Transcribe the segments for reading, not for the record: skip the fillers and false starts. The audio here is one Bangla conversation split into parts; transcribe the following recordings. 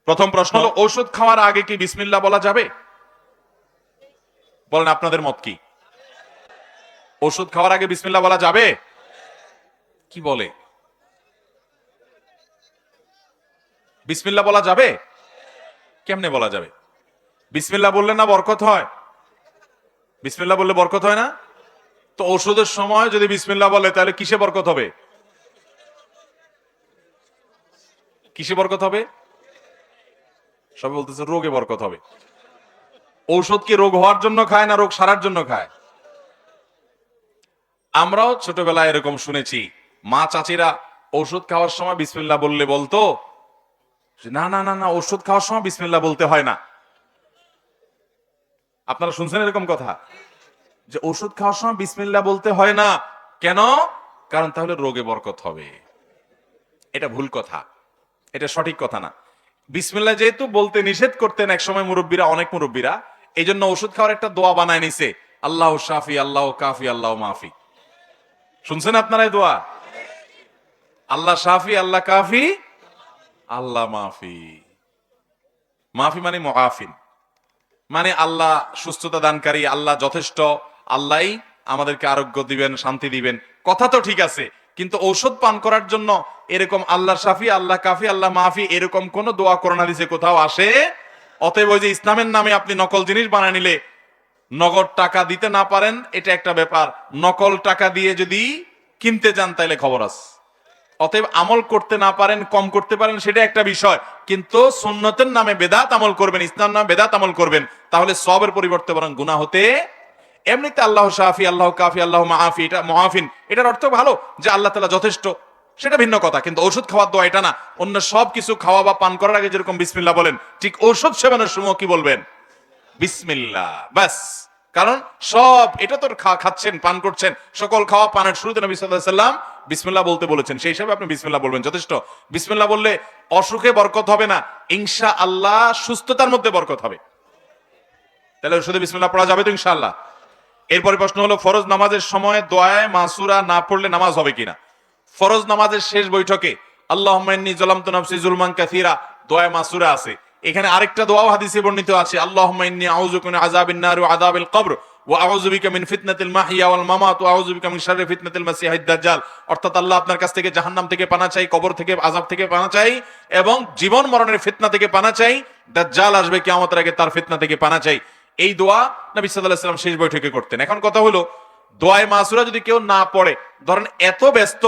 প্রথম প্রশ্ন হলো, ঔষধ খাওয়ার আগে কি বিসমিল্লাহ বলা যাবে? বলেন আপনাদের মত কি? ওষুধ খাওয়ার আগে বিসমিল্লাহ বলা যাবে? কি বলে, বিসমিল্লাহ বলা যাবে? কেমনে বলা যাবে? বিসমিল্লাহ বললে না বরকত হয়? বিসমিল্লাহ বললে বরকত হয় না? তো ওষুধের সময় যদি বিসমিল্লাহ বলে তাহলে কিসে বরকত হবে? কিসে বরকত হবে? সবাই বলতেছে রোগে বরকত হবে। ঔষধ কি রোগ হওয়ার জন্য খায় না রোগ সারার জন্য খায়? আমরাও ছোটবেলায় এরকম শুনেছি, মা চাচিরা ঔষধ খাওয়ার সময় বিসমিল্লাহ বললে বলতো যে, না না না না, ওষুধ খাওয়ার সময় বিসমিল্লাহ বলতে হয় না। আপনারা শুনছেন এরকম কথা যে ওষুধ খাওয়ার সময় বিসমিল্লাহ বলতে হয় না? কেন? কারণ তাহলে রোগে বরকত হবে। এটা ভুল কথা, এটা সঠিক কথা না। বিসমিল্লাহ যেহেতু বলতে নিষেধ করতেন এক সময় মুরব্বীরা, অনেক মুরব্বীরা, এই জন্য ওষুধ খাওয়ার একটা দোয়া বানায় নিছে, আল্লাহ শাফি আল্লাহ কাফি আল্লাহ মাফি। শুনছেন আপনারা এই দোয়া? আল্লাহ শাফি আল্লাহ কাফি আল্লাহ মাফি। মাফি মানে মুআফিন, মানে আল্লাহ সুস্থতা দানকারী, আল্লাহ যথেষ্ট, আল্লাহই আমাদেরকে আরোগ্য দিবেন, শান্তি দিবেন। কথা তো ঠিক আছে, কিন্তু ঔষধ পান করার জন্য এরকম আল্লাহ শাফি আল্লাহ কাফি আল্লাহ মাফি এরকম কোন দোয়া কোরআন হাদিসে কোথাও আসে? অতএব ওই যে ইসলামের নামে আপনি নকল জিনিস বানায় নিলে, নগদ টাকা দিতে না পারেন এটা একটা ব্যাপার, নকল টাকা দিয়ে যদি কিনতে যান তাইলে খবর আছে। অতএব আমল করতে না পারেন, কম করতে পারেন, সেটা একটা বিষয়, কিন্তু সুন্নতের নামে বেদাত আমল করবেন, ইসলাম নামে বেদাত আমল করবেন, তাহলে সবের পরিবর্তে বরং গুনাহ হতে। এমনিতে আল্লাহ শাফি আল্লাহ কাফি আল্লাহ মাফি, এটা মুআফিন, এটার অর্থ ভালো যে আল্লাহ তাআলা যথেষ্ট, সেটা ভিন্ন কথা। কিন্তু ঔষধ খাওয়ার দোয়া এটা না। অন্য সব কিছু খাওয়া বা পান করার আগে যেরকম বিসমিল্লাহ বলেন, ঠিক ঔষধ সেবনের সময় কি বলবেন? বিসমিল্লাহ, বাস। কারণ সব এটা তো খাচ্ছেন, পান করছেন, সকল খাওয়া পানের শুরুতে নবী সাল্লাল্লাহু আলাইহি ওয়াসাল্লাম বিসমিল্লাহ বলতে বলেছেন, সেই হিসাবে আপনি বিসমিল্লাহ বলবেন, যথেষ্ট। বিসমিল্লাহ বললে অসুখে বরকত হবে না, ইনশাআল্লাহ সুস্থতার মধ্যে বরকত হবে। তাহলে শুধু বিসমিল্লাহ পড়া যাবে তো ইনশাআল্লাহ? এরপরে প্রশ্ন হলো, ফরজ নামাজের সময় দোয়ায়ে মাসুরা না পড়লে নামাজ হবে কিনা? ফরজ নামাজের শেষ বৈঠকে আল্লাহুম্মা ইন্নী যালামতু নাফসি যুলমান কাসীরা দোয়ায়ে মাসুরা আছে। এখানে আরেকটা দোয়াও হাদিসে বর্ণিত আছে, আল্লাহুম্মা ইন্নী আউযু বিকা মিন আযাবিন নার ওয়া আযাবিল কবর ওয়া আউযু বিকা মিন ফিতনাতিল মাহইয়া ওয়াল মামাত ওয়া আউযু বিকা মিন শাররি ফিতনাতিল মাসিহিদ দাজ্জাল। অর্থাৎ আল্লাহ আপনার কাছ থেকে জাহান্নাম থেকে পানা চাই, কবর থেকে আযাব থেকে পানা চাই, এবং জীবন মরণের ফিতনা থেকে পানা চাই, দাজ্জাল আসবে কিয়ামতের আগে, তার ফিতনা থেকে পানা চাই। এই দোয়া নবী সাল্লাল্লাহু আলাইহি ওয়াসাল্লাম শেষ বৈঠকে করতেন। এখন কথা হলো, দোয়ায়ে মাসুরা যদি কেউ না পড়ে, ধরেন এত ব্যস্ত,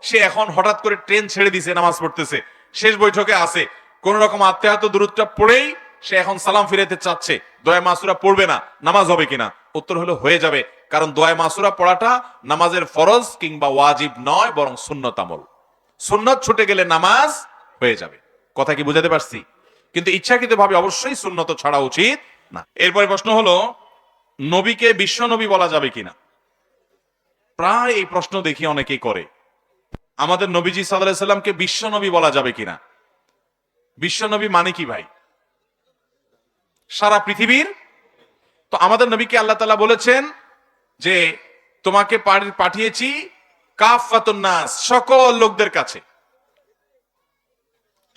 সে এখন হঠাৎ করে ট্রেন ছেড়ে দিছে, নামাজ পড়তেছে, শেষ বৈঠকে আছে, কোন রকম আত্মীয়তা দূরত্বটা পড়েই সে এখন সালাম ফিরাতে চাচ্ছে, দোয়ায়ে মাসুরা পড়বে না, নামাজ হবে কিনা? উত্তর হলো হয়ে যাবে। কারণ দোয়ায়ে মাসুরা পড়াটা নামাজের ফরজ কিংবা ওয়াজিব নয়, বরং সুন্নত আমল। সুন্নত ছুটে গেলে নামাজ হয়ে যাবে। কথা কি বুঝাতে পারছি? কিন্তু ইচ্ছাকৃতভাবে অবশ্যই সুন্নত ছাড়া উচিত না। এরপরে প্রশ্ন হলো, নবীকে বিশ্ব নবী বলা যাবে কিনা? প্রায় এই প্রশ্ন দেখি অনেকেই করে, আমাদের নবীজি সাল্লাল্লাহু আলাইহি সাল্লামকে বিশ্ব নবী বলা যাবে কিনা? বিশ্ব নবী মানে কি ভাই? সারা পৃথিবীর? তো আমাদের নবীকে আল্লাহ তাআলা বলেছেন যে তোমাকে পাঠিয়েছি কাফাতুন নাস, সকল লোকদের কাছে,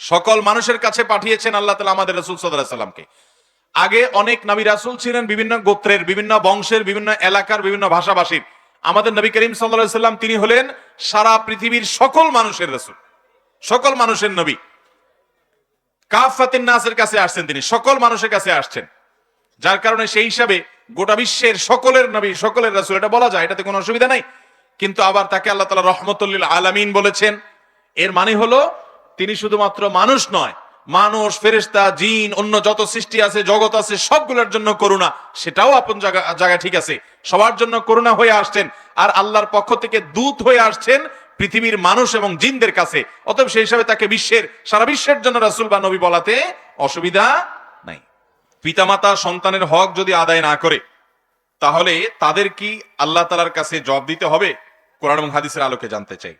সকল মানুষের কাছে পাঠিয়েছেন আল্লাহ তাআলা আমাদের রাসূল সাল্লাল্লাহু আলাইহি সাল্লামকে। আগে অনেক নবী রাসূল ছিলেন, বিভিন্ন গোত্রের, বিভিন্ন বংশের, বিভিন্ন এলাকার, বিভিন্ন ভাষাভাষীর। আমাদের নবী করিম সাল্লাল্লাহু আলাইহি সাল্লাম তিনি হলেন সারা পৃথিবীর সকল মানুষের রাসূল, সকল মানুষের নবী। কাফাতিন নাসের কাছে আসছেন, তিনি সকল মানুষের কাছে আসছেন, যার কারণে সেই হিসাবে গোটা বিশ্বের সকলের নবী, সকলের রাসূল এটা বলা যায়, এটাতে কোনো অসুবিধা নাই। কিন্তু আবার তাকে আল্লাহ তাআলা রহমতুল লিল আলামিন বলেছেন। এর মানে হলো তিনি শুধুমাত্র মানুষ নয়, মানুষ, ফেরেশতা, জিন, অন্য যত সৃষ্টি আছে, জগৎ আছে, সবগুলোর জন্য করুণা, সেটাও আপন জায়গায় ঠিক আছে, সবার জন্য করুণা হয়ে আসছেন। আর আল্লাহর পক্ষ থেকে দূত হয়ে আসছেন পৃথিবীর মানুষ এবং জিনদের কাছে। অতএব সেই হিসাবে তাকে সারা বিশ্বের জন্য রাসূল বা নবী বলাতে অসুবিধা নাই। পিতামাতা সন্তানের হক যদি আদায় না করে, তাহলে তাদের কি আল্লাহ তাআলার কাছে জবাব দিতে হবে? কোরআন এবং হাদিসের আলোকে জানতে চাই।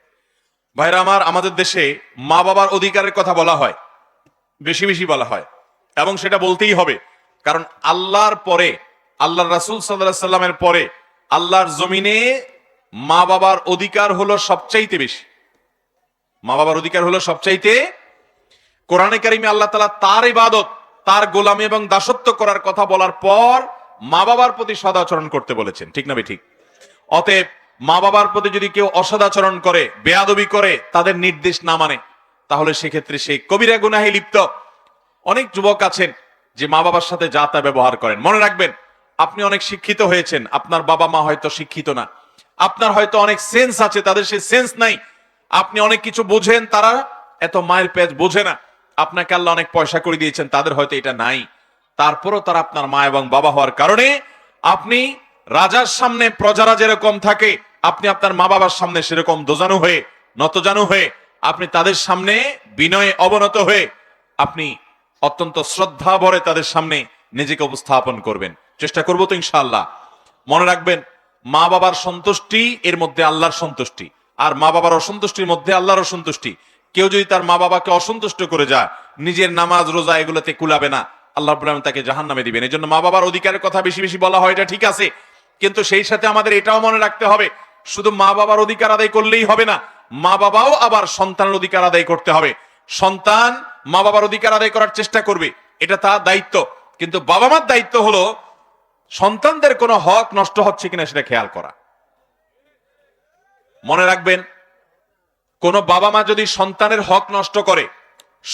ভাইরা আমার, আমাদের দেশে মা বাবার অধিকারের কথা বলা হয়, বেশি বেশি বলা হয়, এবং সেটা বলতেই হবে। কারণ আল্লাহর পরে, আল্লাহর রাসূল সাল্লাল্লাহু আলাইহি সাল্লামের পরে আল্লাহর জমিনে মা বাবার অধিকার হলো সবচাইতে বেশি। মা বাবার অধিকার হলো সবচাইতে কোরআনে কারিমে আল্লাহ তাআলা তার ইবাদত, তার গোলামি এবং দাসত্ব করার কথা বলার পর মা বাবার প্রতি সদাচরণ করতে বলেছেন, ঠিক না ঠিক? অতএব মা বাবার প্রতি যদি কেউ অসদাচরণ করে, বেয়াদবি করে, তাদের নির্দেশ না মানে, তাহলে সেক্ষেত্রে সে কবিরা গুনাহে লিপ্ত। অনেক যুবক আছেন যে মা বাবার সাথে যা তা ব্যবহার করেন। মনে রাখবেন, আপনি অনেক শিক্ষিত হয়েছেন, আপনার বাবা মা হয়তো শিক্ষিত না। আপনার হয়তো অনেক সেন্স আছে, তাদের সে সেন্স নাই। আপনি অনেক কিছু বোঝেন, তারা এত মায়ের পেজ বোঝে না। আপনাকে আল্লাহ অনেক পয়সা করে দিয়েছেন, তাদের হয়তো এটা নাই। তারপরও তারা আপনার মা এবং বাবা হওয়ার কারণে আপনি রাজার সামনে প্রজারা যেরকম থাকে, আপনি আপনার মা বাবার সামনে সেরকম দোজানু হয়ে, নতজানু হয়ে, আপনি তাদের সামনে বিনয়ে অবনত হয়ে আপনি অত্যন্ত শ্রদ্ধা ভরে তাদের সামনে নিজেকে উপস্থাপন করবেন। চেষ্টা করবো তো ইনশাআল্লাহ। মনে রাখবেন, মা বাবার সন্তুষ্টি এর মধ্যে আল্লাহর সন্তুষ্টি, আর মা বাবার অসন্তুষ্টির মধ্যে আল্লাহর অসন্তুষ্টি। কেউ যদি তার মা বাবাকে অসন্তুষ্ট করে যায়, নিজের নামাজ রোজা এগুলোতে কুলাবে না, আল্লাহ রাব্বুল আলামিন তাকে জাহান্নামে দিবেন। এজন্য মা বাবার অধিকারের কথা বেশি বেশি বলা হয়, এটা ঠিক আছে, কিন্তু সেই সাথে আমাদের এটাও মনে রাখতে হবে, শুধু মা বাবার অধিকার আদায় করলেই হবে না, মা বাবাও আবার সন্তানের অধিকার আদায় করতে হবে। সন্তান মা বাবার অধিকার আদায় করার চেষ্টা করবে, এটা তার দায়িত্ব, কিন্তু বাবা মার দায়িত্ব হলো সন্তানদের কোনো হক নষ্ট হচ্ছে কিনা সেটা খেয়াল করা। মনে রাখবেন, কোন বাবা মা যদি সন্তানের হক নষ্ট করে,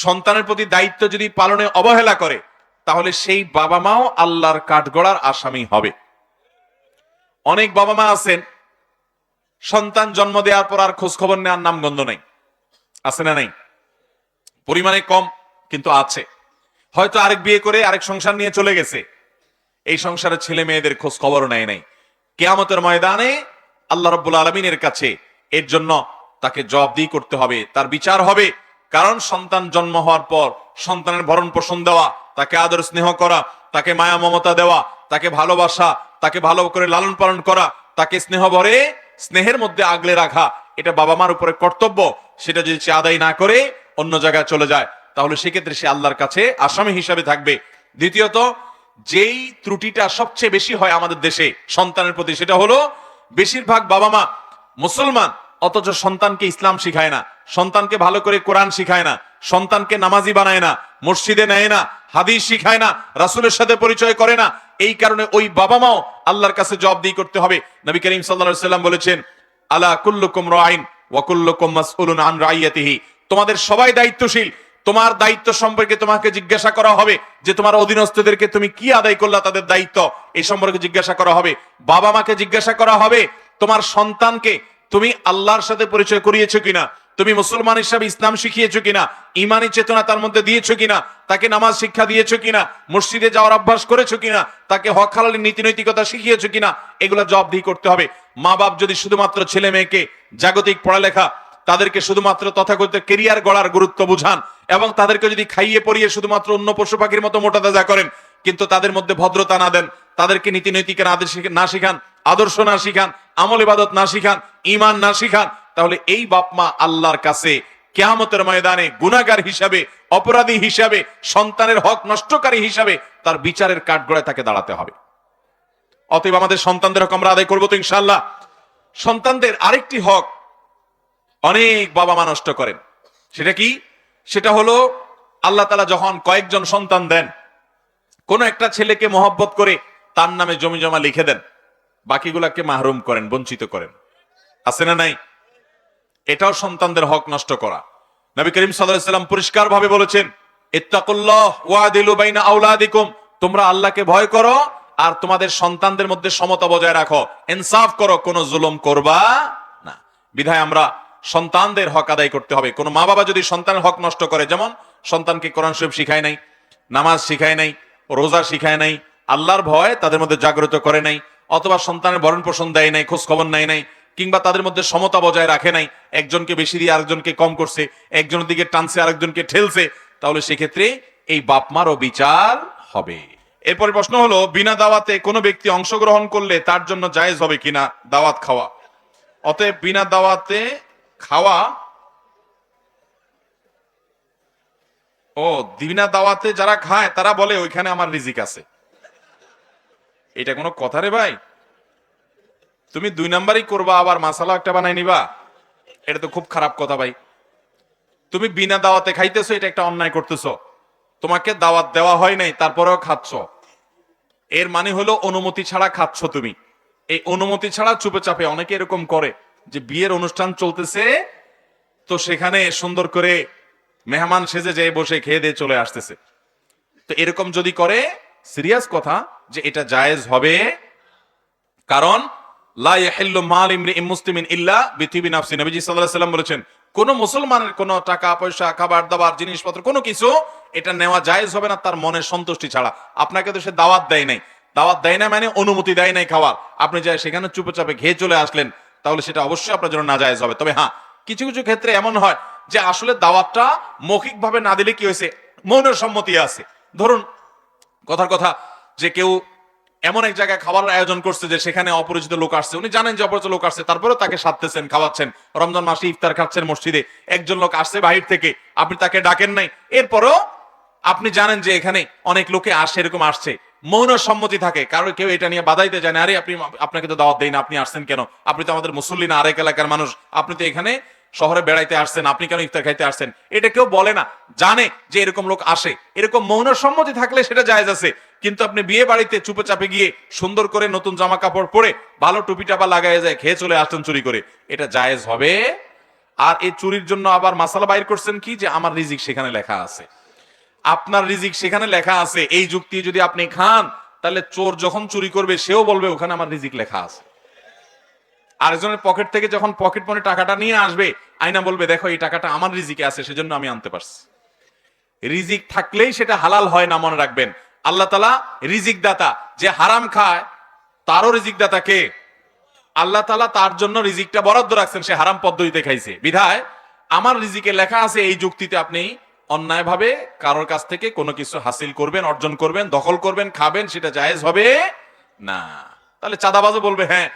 সন্তানের প্রতি দায়িত্ব যদি পালনে অবহেলা করে, তাহলে সেই বাবা মাও আল্লাহর কাঠগড়ার আসামি হবে। অনেক বাবা মা আছেন, সন্তান জন্ম দেওয়ার পর আর খোঁজ খবর নেওয়ার নামগন্ধ নেই, আছে না নাই? পরিমাণে কম, কিন্তু আছে। হয়তো আরেক বিয়ে করে আরেক সংসার নিয়ে চলে গেছে, এই সংসারের ছেলে মেয়েদের খোঁজ খবরও নেয় নাই। কিয়ামতের ময়দানে আল্লাহ রাব্বুল আলামিনের কাছে এর জন্য তাকে জবাবদিহি করতে হবে, তার বিচার হবে। কারণ সন্তান জন্ম হওয়ার পর সন্তানের ভরণ পোষণ দেওয়া, তাকে আদর স্নেহ করা, তাকে মায়া মমতা দেওয়া, তাকে ভালোবাসা, তাকে ভালো করে লালন পালন করা, তাকে স্নেহ ভরে স্নেহের মধ্যে আগলে রাখা, এটা বাবা মার উপরে কর্তব্য। সেটা যদি সে আদায় না করে অন্য জায়গায় চলে যায়, তাহলে সেক্ষেত্রে সে আল্লাহর কাছে আসামি হিসাবে থাকবে। দ্বিতীয়ত, যেই ত্রুটিটা সবচেয়ে বেশি হয় আমাদের দেশে সন্তানের প্রতি, সেটা হলো বেশিরভাগ বাবা মা মুসলমান, অথচ সন্তানকে ইসলাম শিখায় না, সন্তানকে ভালো করে কোরআন শিখায় না, সন্তানকে নামাজি বানায় না, মসজিদে নেয় না, হাদিস শিখায় না, রাসূলের সাথে পরিচয় করে না। এই কারণে ওই বাবা মাও আল্লাহর কাছে জবাবদিহি করতে হবে। নবী করিম সাল্লাল্লাহু আলাইহি ওয়াসাল্লাম বলেছেন, আলা কুল্লুকুম রাইন ওয়া কুল্লুকুম মাসউলুন আন রাইয়াতিহি, তোমাদের সবাই দায়িত্বশীল, তোমার দায়িত্ব সম্পর্কে তোমাকে জিজ্ঞাসা করা হবে, যে তোমার অধীনস্থদেরকে তুমি কি আদায় করলা, তাদের দায়িত্ব এই সম্পর্কে জিজ্ঞাসা করা হবে। বাবা মাকে জিজ্ঞাসা করা হবে, তোমার সন্তানকে তুমি আল্লাহর সাথে পরিচয় করিয়েছো কিনা, তুমি মুসলমান হিসাবে ইসলাম শিখিয়েছো কিনা, ইমানি চেতনা তার মধ্যে দিয়েছো কিনা, তাকে নামাজ শিক্ষা দিয়েছো কিনা, মসজিদে যাওয়ার অভ্যাস করেছো কিনা, তাকে হক হালালের নীতি নৈতিকতা শিখিয়েছো কিনা, এগুলো জবাবদিহি করতে হবে। মা বাপ যদি শুধুমাত্র ছেলে মেয়েকে জাগতিক পড়ালেখা, তাদেরকে শুধুমাত্র তথাকথিত কেরিয়ার গড়ার গুরুত্ব বুঝান, এবং তাদেরকে যদি খাইয়ে পরিয়ে শুধুমাত্র অন্য পশু পাখির মতো মোটা তাজা করেন, কিন্তু তাদের মধ্যে ভদ্রতা না দেন, তাদেরকে নীতি নৈতিকের আদেশ না শিখান, আদর্শ না শিখান, আমল ইবাদত না শিখান, ঈমান না শিখান, তাহলে এই বাপ মা আল্লাহর কাছে কিয়ামতের ময়দানে গুনাহগার হিসাবে, অপরাধী হিসাবে, সন্তানের হক নষ্টকারী হিসাবে তার বিচারের কাঠগড়ায় তাকে দাঁড়াতে হবে। অতএব আমাদের সন্তানদের হক আমরা আদায় করবো তো ইনশাআল্লাহ। সন্তানদের আরেকটি হক অনেক বাবা মা নষ্ট করেন, সেটা কি? সেটা হলো, আল্লাহ তাআলা যখন কয়েকজন সন্তান দেন, কোন একটা ছেলেকে মহব্বত করে তার নামে জমি জমা লিখে দেন, বাকিগুলাকে মাহরুম করেন, বঞ্চিত করেন, আছে না নাই? এটাও সন্তানদের হক নষ্ট করা। নবী করিম সাল্লাল্লাহু আলাইহি ওয়াসাল্লাম পরিষ্কার ভাবে বলেছেন, ইত্তাকুল্লাহ ওয়াদিলু বাইনা আওলাদিকুম, তোমরা আল্লাহকে ভয় করো আর তোমাদের সন্তানদের মধ্যে সমতা বজায় রাখো, ইনসাফ করো, কোনো জুলুম করবা না। বিধায় আমরা সন্তানদের হক আদায় করতে হবে। কোন মা বাবা যদি সন্তানের হক নষ্ট করে, যেমন সন্তানকে কোরআন শরীফ শিখায় নাই, নামাজ শিখায় নাই, রোজা শিখায় নাই, আল্লাহর ভয় তাদের মধ্যে জাগ্রত করে নাই, অথবা সন্তানের ভরণ পোষণ দেয় নাই, খোঁজ খবর নেয় নাই, কিংবা তাদের মধ্যে সমতা বজায় রাখে নাই, একজনকে বেশি দিয়ে আরেকজনকে কম করছে, একজনের দিকে টানছে আরেকজনকে ঠেলছে, তাহলে সেক্ষেত্রে এই বাপ মারও বিচার হবে। এরপরে প্রশ্ন হলো, বিনা দাওয়াতে কোনো ব্যক্তি অংশগ্রহণ করলে তার জন্য জায়েজ হবে কিনা দাওয়াত খাওয়া? অতএব বিনা দাওয়াতে খাওয়া, ও বিনা দাওয়াতে যারা খায় তারা বলে ওইখানে আমার রিজিক আছে। এটা কোনো কথা রে ভাই? তুমি 2 নাম্বারই করবা, আবার মাসালা একটা বানাই নিবা, এটা তো খুব খারাপ কথা ভাই। তুমি বিনা দাওয়াতে খাইতেছো, এটা একটা অন্যায় করতেছো। তোমাকে দাওয়াত দেওয়া হয় নাই, তারপরেও খাচ্ছ, এর মানে হলো অনুমতি ছাড়া খাচ্ছ তুমি। এই অনুমতি ছাড়া চুপে চাপে অনেকে এরকম করে যে বিয়ের অনুষ্ঠান চলতেছে, তো সেখানে সুন্দর করে মেহমান সেজে যেয়ে বসে খেয়ে দিয়ে চলে আসতেছে। তো এরকম যদি করে, সিরিয়াস কথা যে এটা জায়েজ হবে, কারণ লা ইয়াহিল্লু মাল ইমরিইন মুসলিমিন ইল্লা বিতিবি নাফসি। নবীজি সাল্লাল্লাহু আলাইহি ওয়াসাল্লাম বলেছেন, কোন মুসলমানের কোন টাকা পয়সা, খাবার দাবার, জিনিসপত্র, কোনো কিছু এটা নেওয়া জায়েজ হবে না তার মনের সন্তুষ্টি ছাড়া। আপনাকে তো সে দাওয়াত দেয় নাই, দাওয়াত দেয় না মানে অনুমতি দেয় নাই খাওয়ার, আপনি যাই সেখানে চুপচাপে খেয়ে চলে আসলেন, তাহলে সেটা অবশ্যই আপনার জন্য নাজায়েজ হবে। তবে হ্যাঁ, কিছু কিছু ক্ষেত্রে এমন হয় যে আসলে দাওয়াতটা মৌখিকভাবে না দিলে কি হয়েছে, মৌনের সম্মতি আছে। ধরুন কথার কথা যে কেউ এমন এক জায়গায় খাবার আয়োজন করছে যে সেখানে অপরিচিত লোক আসছে, উনি জানেন যে অপরিচিত লোক আসছে, তারপরেও তাকে সাধতেছেন, খাওয়াচ্ছেন, রমজান মাসে ইফতার খাচ্ছেন মসজিদে, একজন লোক আসছে বাহির থেকে, আপনি তাকে ডাকেন নাই, এরপরও আপনি জানেন যে এখানে অনেক লোকে আসে, এরকম আসছে, মৌন সম্মতি থাকে, কারণ কেউ এটা নিয়ে বাধাইতে যায় না, আরে আপনাকে তো দাওয়াত দেই না, আপনি আসছেন কেন, আপনি তো আমাদের মুসল্লি না, আরেক এলাকার মানুষ, আপনি তো এখানে শহরে বেড়াইতে আসছেন, আপনি কেন ইফতার খাইতে আসছেন, এটা কেউ বলে না, জানে যে এরকম লোক আসে, এরকম মৌন সম্মতি থাকলে সেটা জায়েজ আছে। কিন্তু আপনি বিয়ে বাড়িতে চুপে চাপে গিয়ে সুন্দর করে নতুন জামা কাপড় পরে ভালো টুপি টাপা লাগাই যায় খেয়ে চলে আসছেন চুরি করে, এটা জায়েজ হবে। আর এই চুরির জন্য আবার মাসালা বাইর করছেন কি, যে আমার রিজিক সেখানে লেখা আছে, আপনার রিজিক সেখানে লেখা আছে, এই যুক্তি যদি আপনি খান, তাহলে চোর যখন চুরি করবে সেও বলবে ওখানে আমার রিজিক লেখা আছে। আরেকজনের পকেট থেকে যখন পকেট মনে টাকাটা নিয়ে আসবে, আয়না বলবে দেখো এই টাকাটা আমার রিজিকে আছে, সেজন্য আমি আনতে পারছি। রিজিক থাকলেই সেটা হালাল হয় না, মনে রাখবেন। আল্লাহ তাআলা রিজিক দাতা, যে হারাম খায় তারও রিজিক দাতা কে? আল্লাহ তাআলা তার জন্য রিজিকটা বরাদ্দ রাখছেন, সে হারাম পদ্ধতিতে খাইছে, বিধায় আমার রিজিকে লেখা আছে, এই যুক্তিতে আপনি অন্যায়ভাবে কারোর কাছ থেকে কোনো কিছু হাসিল করবেন, অর্জন করবেন, দখল করবেন, খাবেন, সেটা জায়েজ হবে না। তাহলে চাঁদাবাজও বলবে হ্যাঁ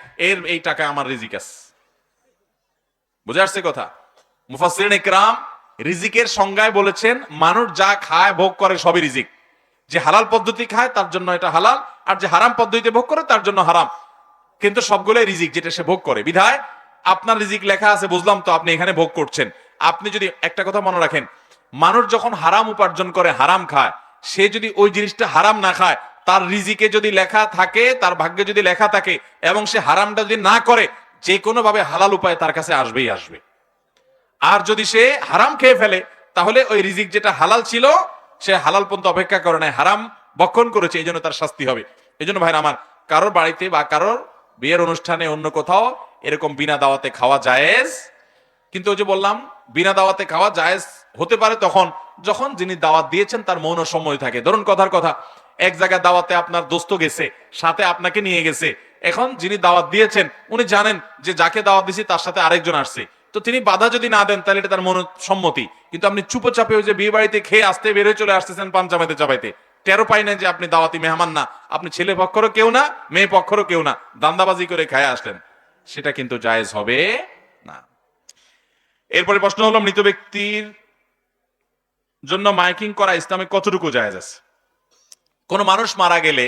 এই টাকা আমার রিজিক আছে। বুঝে আসছে কথা? মুফাসসিরিন ইকরাম রিজিকের সংজ্ঞায় বলেছেন, মানুষ যা খায় ভোগ করে সবই রিজিক। যে হালাল পদ্ধতি খায় তার জন্য এটা হালাল, আর যে হারাম পদ্ধতিতে ভোগ করে তার জন্য হারাম, কিন্তু সবগুলোই রিজিক যেটা সে ভোগ করে। বিধায় আপনার রিজিক লেখা আছে, বুঝলাম তো আপনি এখানে ভোগ করছেন। আপনি যদি একটা কথা মনে রাখেন, মানুষ যখন হারাম উপার্জন করে, হারাম খায়, সে যদি ওই জিনিসটা হারাম না খায়, তার রিজিকে যদি লেখা থাকে, তার ভাগ্যে যদি লেখা থাকে, এবং সে হারামটা যদি না করে, যে কোনো ভাবে হালাল উপায় তার কাছে আসবেই আসবে। আর যদি সে হারাম খেয়ে ফেলে, তাহলে ওই রিজিক যেটা হালাল ছিল, সে হালাল পর্যন্ত অপেক্ষা করে নাই, হারাম ভক্ষণ করেছে, এই জন্য তার শাস্তি হবে। এই জন্য ভাইরা আমার, কারোর বাড়িতে বা কারোর বিয়ের অনুষ্ঠানে অন্য কোথাও এরকম বিনা দাওয়াতে খাওয়া জায়েজ। কিন্তু ওই যে বললাম, বিনা দাওয়াতে খাওয়া জায়েজ হতে পারে তখন যখন যিনি দাওয়াত দিয়েছেন তার মৌন সম্মতি থাকে। ধরুন কথার কথা, এক জায়গায় দাওয়াতে আপনার দোস্ত গেছে, সাথে আপনাকে নিয়ে গেছে, এখন যিনি দাওয়াত দিয়েছেন উনি জানেন যে যাকে দাওয়াত দিয়েছি তার সাথে আরেকজন আসছে, তো তিনি বাধা যদি না দেন তাহলে এটা তার মৌন সম্মতি। কিন্তু আপনি চুপচাপে ওই যে বিয়ে বাড়িতে খেয়ে আসতে বেরোয় চলে আসতেছেন পান চাপাইতে চাপাইতে, টেরো পাই না যে আপনি দাওয়াতি মেহমান না, আপনি ছেলে পক্ষরও কেউ না, মেয়ে পক্ষরও কেউ না, দান্দাবাজি করে খায় আসলেন, সেটা কিন্তু জায়েজ হবে না। এরপরে প্রশ্ন হলো, মৃত ব্যক্তির জন্য মাইকিং করা ইসলামে কতটুকু জায়েজ আছে? কোন মানুষ মারা গেলে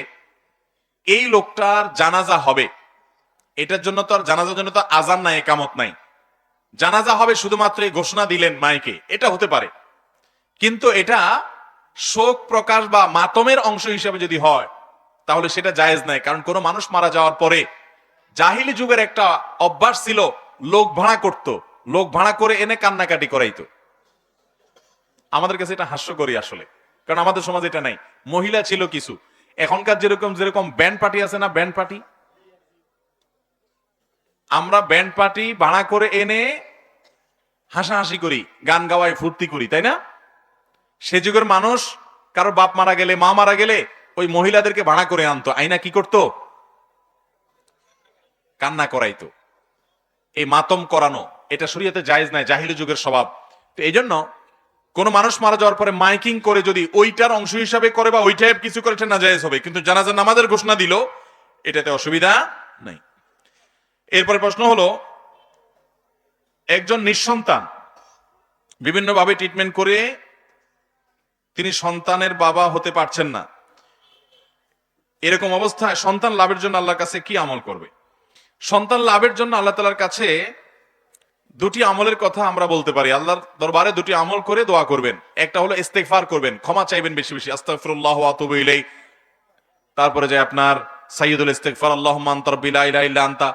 এই লোকটার জানাজা হবে, এটার জন্য তো আর জানাজার জন্য তো আজান নাই, একামত নাই, জানাজা হবে শুধুমাত্র এই ঘোষণা দিলেন মাইকে, এটা হতে পারে। কিন্তু এটা শোক প্রকাশ বা মাতমের অংশ হিসেবে যদি হয়, তাহলে সেটা জায়েজ নাই। কারণ কোন মানুষ মারা যাওয়ার পরে জাহিলি যুগের একটা অভ্যাস ছিল, লোক ভাড়া করত, লোক ভাড়া করে এনে কান্নাকাটি করাইতো। আমাদের কাছে এটা হাস্যকরী আসলে, কারণ আমাদের সমাজে এটা নাই। মহিলা ছিল কিছু, এখনকার যেরকম যেরকম ব্যান্ড পার্টি আছে না, ব্যান্ড পার্টি, আমরা ব্যান্ড পার্টি ভাড়া করে এনে হাসাহাসি করি, গান গাওয়াই, ফুর্তি করি, তাই না? সে যুগের মানুষ কারো বাপ মারা গেলে, মা মারা গেলে ওই মহিলাদেরকে ভাড়া করে আনতো, আইনা কি করতো, কান্না করাইতো। এই মাতম করানো এটা শরীয়তে জায়েজ নাই, জাহিলি যুগের স্বভাব। তো এই জন্য কোন মানুষ মারা যাওয়ার পরে মাইকিং করে যদি ওইটার অংশ হিসাবে করে বা ওই টাইপ কিছু করে, না জায়েজ হবে। কিন্তু জানাজার নামাজের ঘোষণা দিল, এটাতে অসুবিধা নাই। এরপরে প্রশ্ন হলো, একজন নিঃসন্তান বিভিন্নভাবে ট্রিটমেন্ট করে তিনি সন্তানের বাবা হতে পারছেন না, এরকম অবস্থায় সন্তান লাভের জন্য আল্লাহর কাছে কি আমল করবে? সন্তান লাভের জন্য আল্লাহ তাআলার কাছে দুটি আমলের কথা আমরা বলতে পারি। আল্লাহর দরবারে দুটি আমল করে দোয়া করবেন। একটা হলো ইস্তেগফার করবেন, ক্ষমা চাইবেন বেশি বেশি, আস্তাগফিরুল্লাহ ওয়া আতুবু ইলাইহি। তারপরে যে আপনার সাইয়্যিদুল ইস্তেগফার, আল্লাহুম্মা আনতা রাব্বি লা ইলাহা ইল্লা আনতা,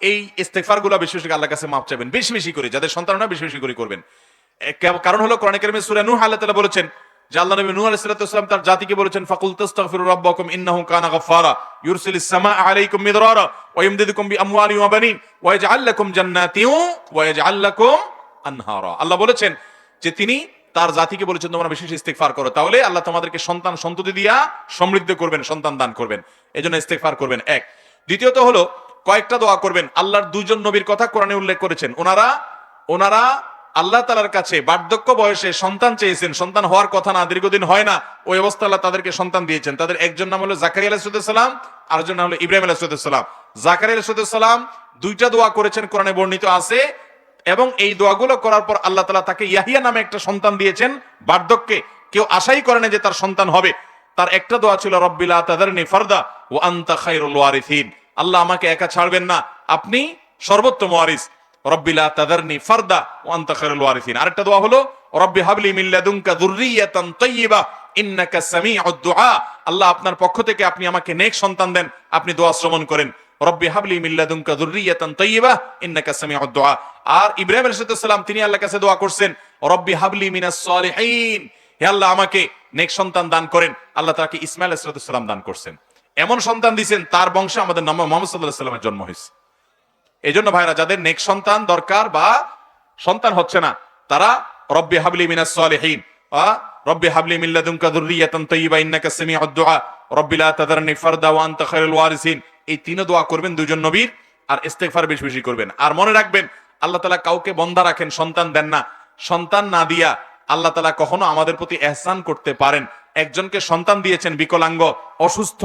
এই ইস্তেগফারগুলো বেশি বেশি আল্লাহর কাছে মাফ চাইবেন বেশি বেশি করে, যাদের সন্তান না বেশি বেশি করে করবেন। কারণ হলো কোরআনে কারিমে সূরা নূহ আল্লাহ তাআলা বলেছেন যে আল্লাহ নবী নূহ আলাইহিস সালাতু ওয়াস সালাম তার জাতিকে বলেছেন, ফাকুল তাস্তাগফিরু রাব্বাকুম ইন্নাহু কানা গাফফারা ইউরসিলিস সামাআ আলাইকুম মিদরারা ওয়া ইমদিদুকুম বিআমওয়ালিন ওয়া বানিন ওয়া ইয়াজআল লাকুম জান্নাতিন ওয়া ইয়াজআল লাকুম আনহারা। আল্লাহ বলেছেন যে তিনি তার জাতিকে বলেছেন তোমরা বেশি বেশি ইস্তেগফার করো, তাহলে আল্লাহ তোমাদেরকে সন্তান সন্ততি দিয়া সমৃদ্ধ করবেন, সন্তান দান করবেন। এজন্য ইস্তেগফার করবেন এক। দ্বিতীয়ত হলো কয়েকটা দোয়া করবেন। আল্লাহর দুইজন নবীর কথা কোরআনে উল্লেখ করেছেন, ওনারা আল্লাহ তাআলার কাছে বার্ধক্য বয়সে সন্তান চেয়েছেন, সন্তান হওয়ার কথা না, দীর্ঘদিন হয় না, ওই অবস্থা আল্লাহ তাদেরকে সন্তান দিয়েছেন। তাদের একজন নাম হলো জাকারিয়া আলাইহিস সালাম, আরেকজন নাম হলো ইব্রাহিম আলাইহিস সালাম। জাকারিয়া আলাইহিস সালাম দুইটা দোয়া করেছেন, কোরআনে বর্ণিত আছে, এবং এই দোয়াগুলো করার পর আল্লাহ তাআলা তাকে ইয়াহিয়া নামে একটা সন্তান দিয়েছেন বার্ধক্যে। কেউ আশাই করে না যে তার সন্তান হবে। তার একটা দোয়া ছিল রব্বি লা তাযারনি ফারদা ওয়া আনতা খায়রুল ওয়ারিসিন, আল্লাহ আমাকে একা ছাড়বেন না, আপনি সর্বোত্তম ওয়ারিস। রব্বি লা তাযারনি ফারদা ওয়া আনতা খায়রুল ওয়ারিসিন। আরেকটা দোয়া হলো রব্বি হাবলি মিন লাদুনকা যুররিয়াতান তাইয়্যিবা ইন্নাকা সামিউদ দুআ, আল্লাহ আপনার পক্ষ থেকে আপনি আমাকে নেক সন্তান দেন, আপনি দোয়া শ্রবণ করেন। রব্বি হাবলি মিন লাদুনকা যুররিয়াতান তাইয়্যিবা ইন্নাকা সামিউদ দুআ। আর ইব্রাহিম আলাইহিস সালাম তিনি আল্লাহর কাছে দোয়া করছেন রব্বি হাবলি মিনাস সালিহিন, হে আল্লাহ আমাকে নেক সন্তান দান করেন। আল্লাহ তাকে ইসমাঈল আলাইহিস সালাম দান করছেন, এমন সন্তান দিয়েছেন তার বংশে আমাদের নবী মুহাম্মদ সাল্লাল্লাহু আলাইহি ওয়াসাল্লামের জন্ম হয়েছে। এই জন্য ভাইরা যাদের নেক সন্তান দরকার বা সন্তান হচ্ছে না, তারা রব্বি হাবলি মিনাস সালিহিন, রব্বি হাবলি মিন লাদুনকা যুররিয়াতান তাইয়্যিবা ইন্নাকা সামিউদ দুআ, রব্বি লা তাযারনি ফারদা ওয়া আনতা খায়রুল ওয়ারিসিন। এই তিন দোয়া করবেন দুইজন নবীর, আর ইস্তেগফার বেশি বেশি করবেন। আর মনে রাখবেন আল্লাহ তাআলা কাউকে বন্ধা রাখেন, সন্তান দেন না। সন্তান না দিয়া আল্লাহ তাআলা কখনো আমাদের প্রতি ইহসান করতে পারেন। একজনকে সন্তান দিয়েছেন বিকলাঙ্গ, অসুস্থ,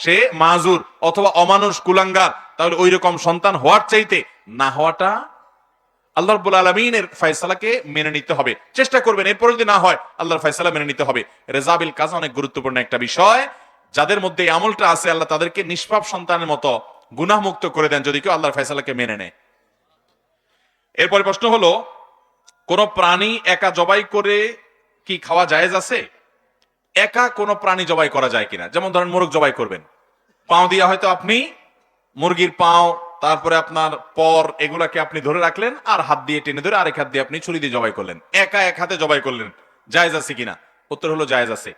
সে মাজুর অথবা অমানুষ, কুলাঙ্গার, তাহলে ওই রকম সন্তান হওয়ার চাইতে না হওয়াটা আল্লাহ রাব্বুল আলামিনের ফয়সালাকে মেনে নিতে হবে, চেষ্টা করবেন। এরপর যদি না হয় আল্লাহর ফয়সালা মেনে নিতে হবে। রেজাবিল কাজ অনেক গুরুত্বপূর্ণ একটা বিষয়। যাদের মধ্যে এই আমলটা আছে আল্লাহ তাদেরকে নিষ্পাপ সন্তানের মতো গুনাহ মুক্ত করে দেন যদি কেউ আল্লাহর ফয়সালাকে মেনে নেয়। এরপরে প্রশ্ন হলো কোন প্রাণী একা জবাই করে কি খাওয়া জায়েজ আছে? একা কোন প্রাণী জবাই করা যায় কিনা? যেমন ধরেন মোরগ জবাই করবেন, পাও দিয়া হয়তো আপনি মুরগির পাও, তারপরে আপনার পর, এগুলাকে আপনি ধরে রাখলেন আর হাত দিয়ে টেনে ধরে আরেক হাত দিয়ে আপনি ছুরি দিয়ে জবাই করলেন, একা এক হাতে জবাই করলেন, জায়েজ আছে কিনা? উত্তর হলো জায়েজ আছে।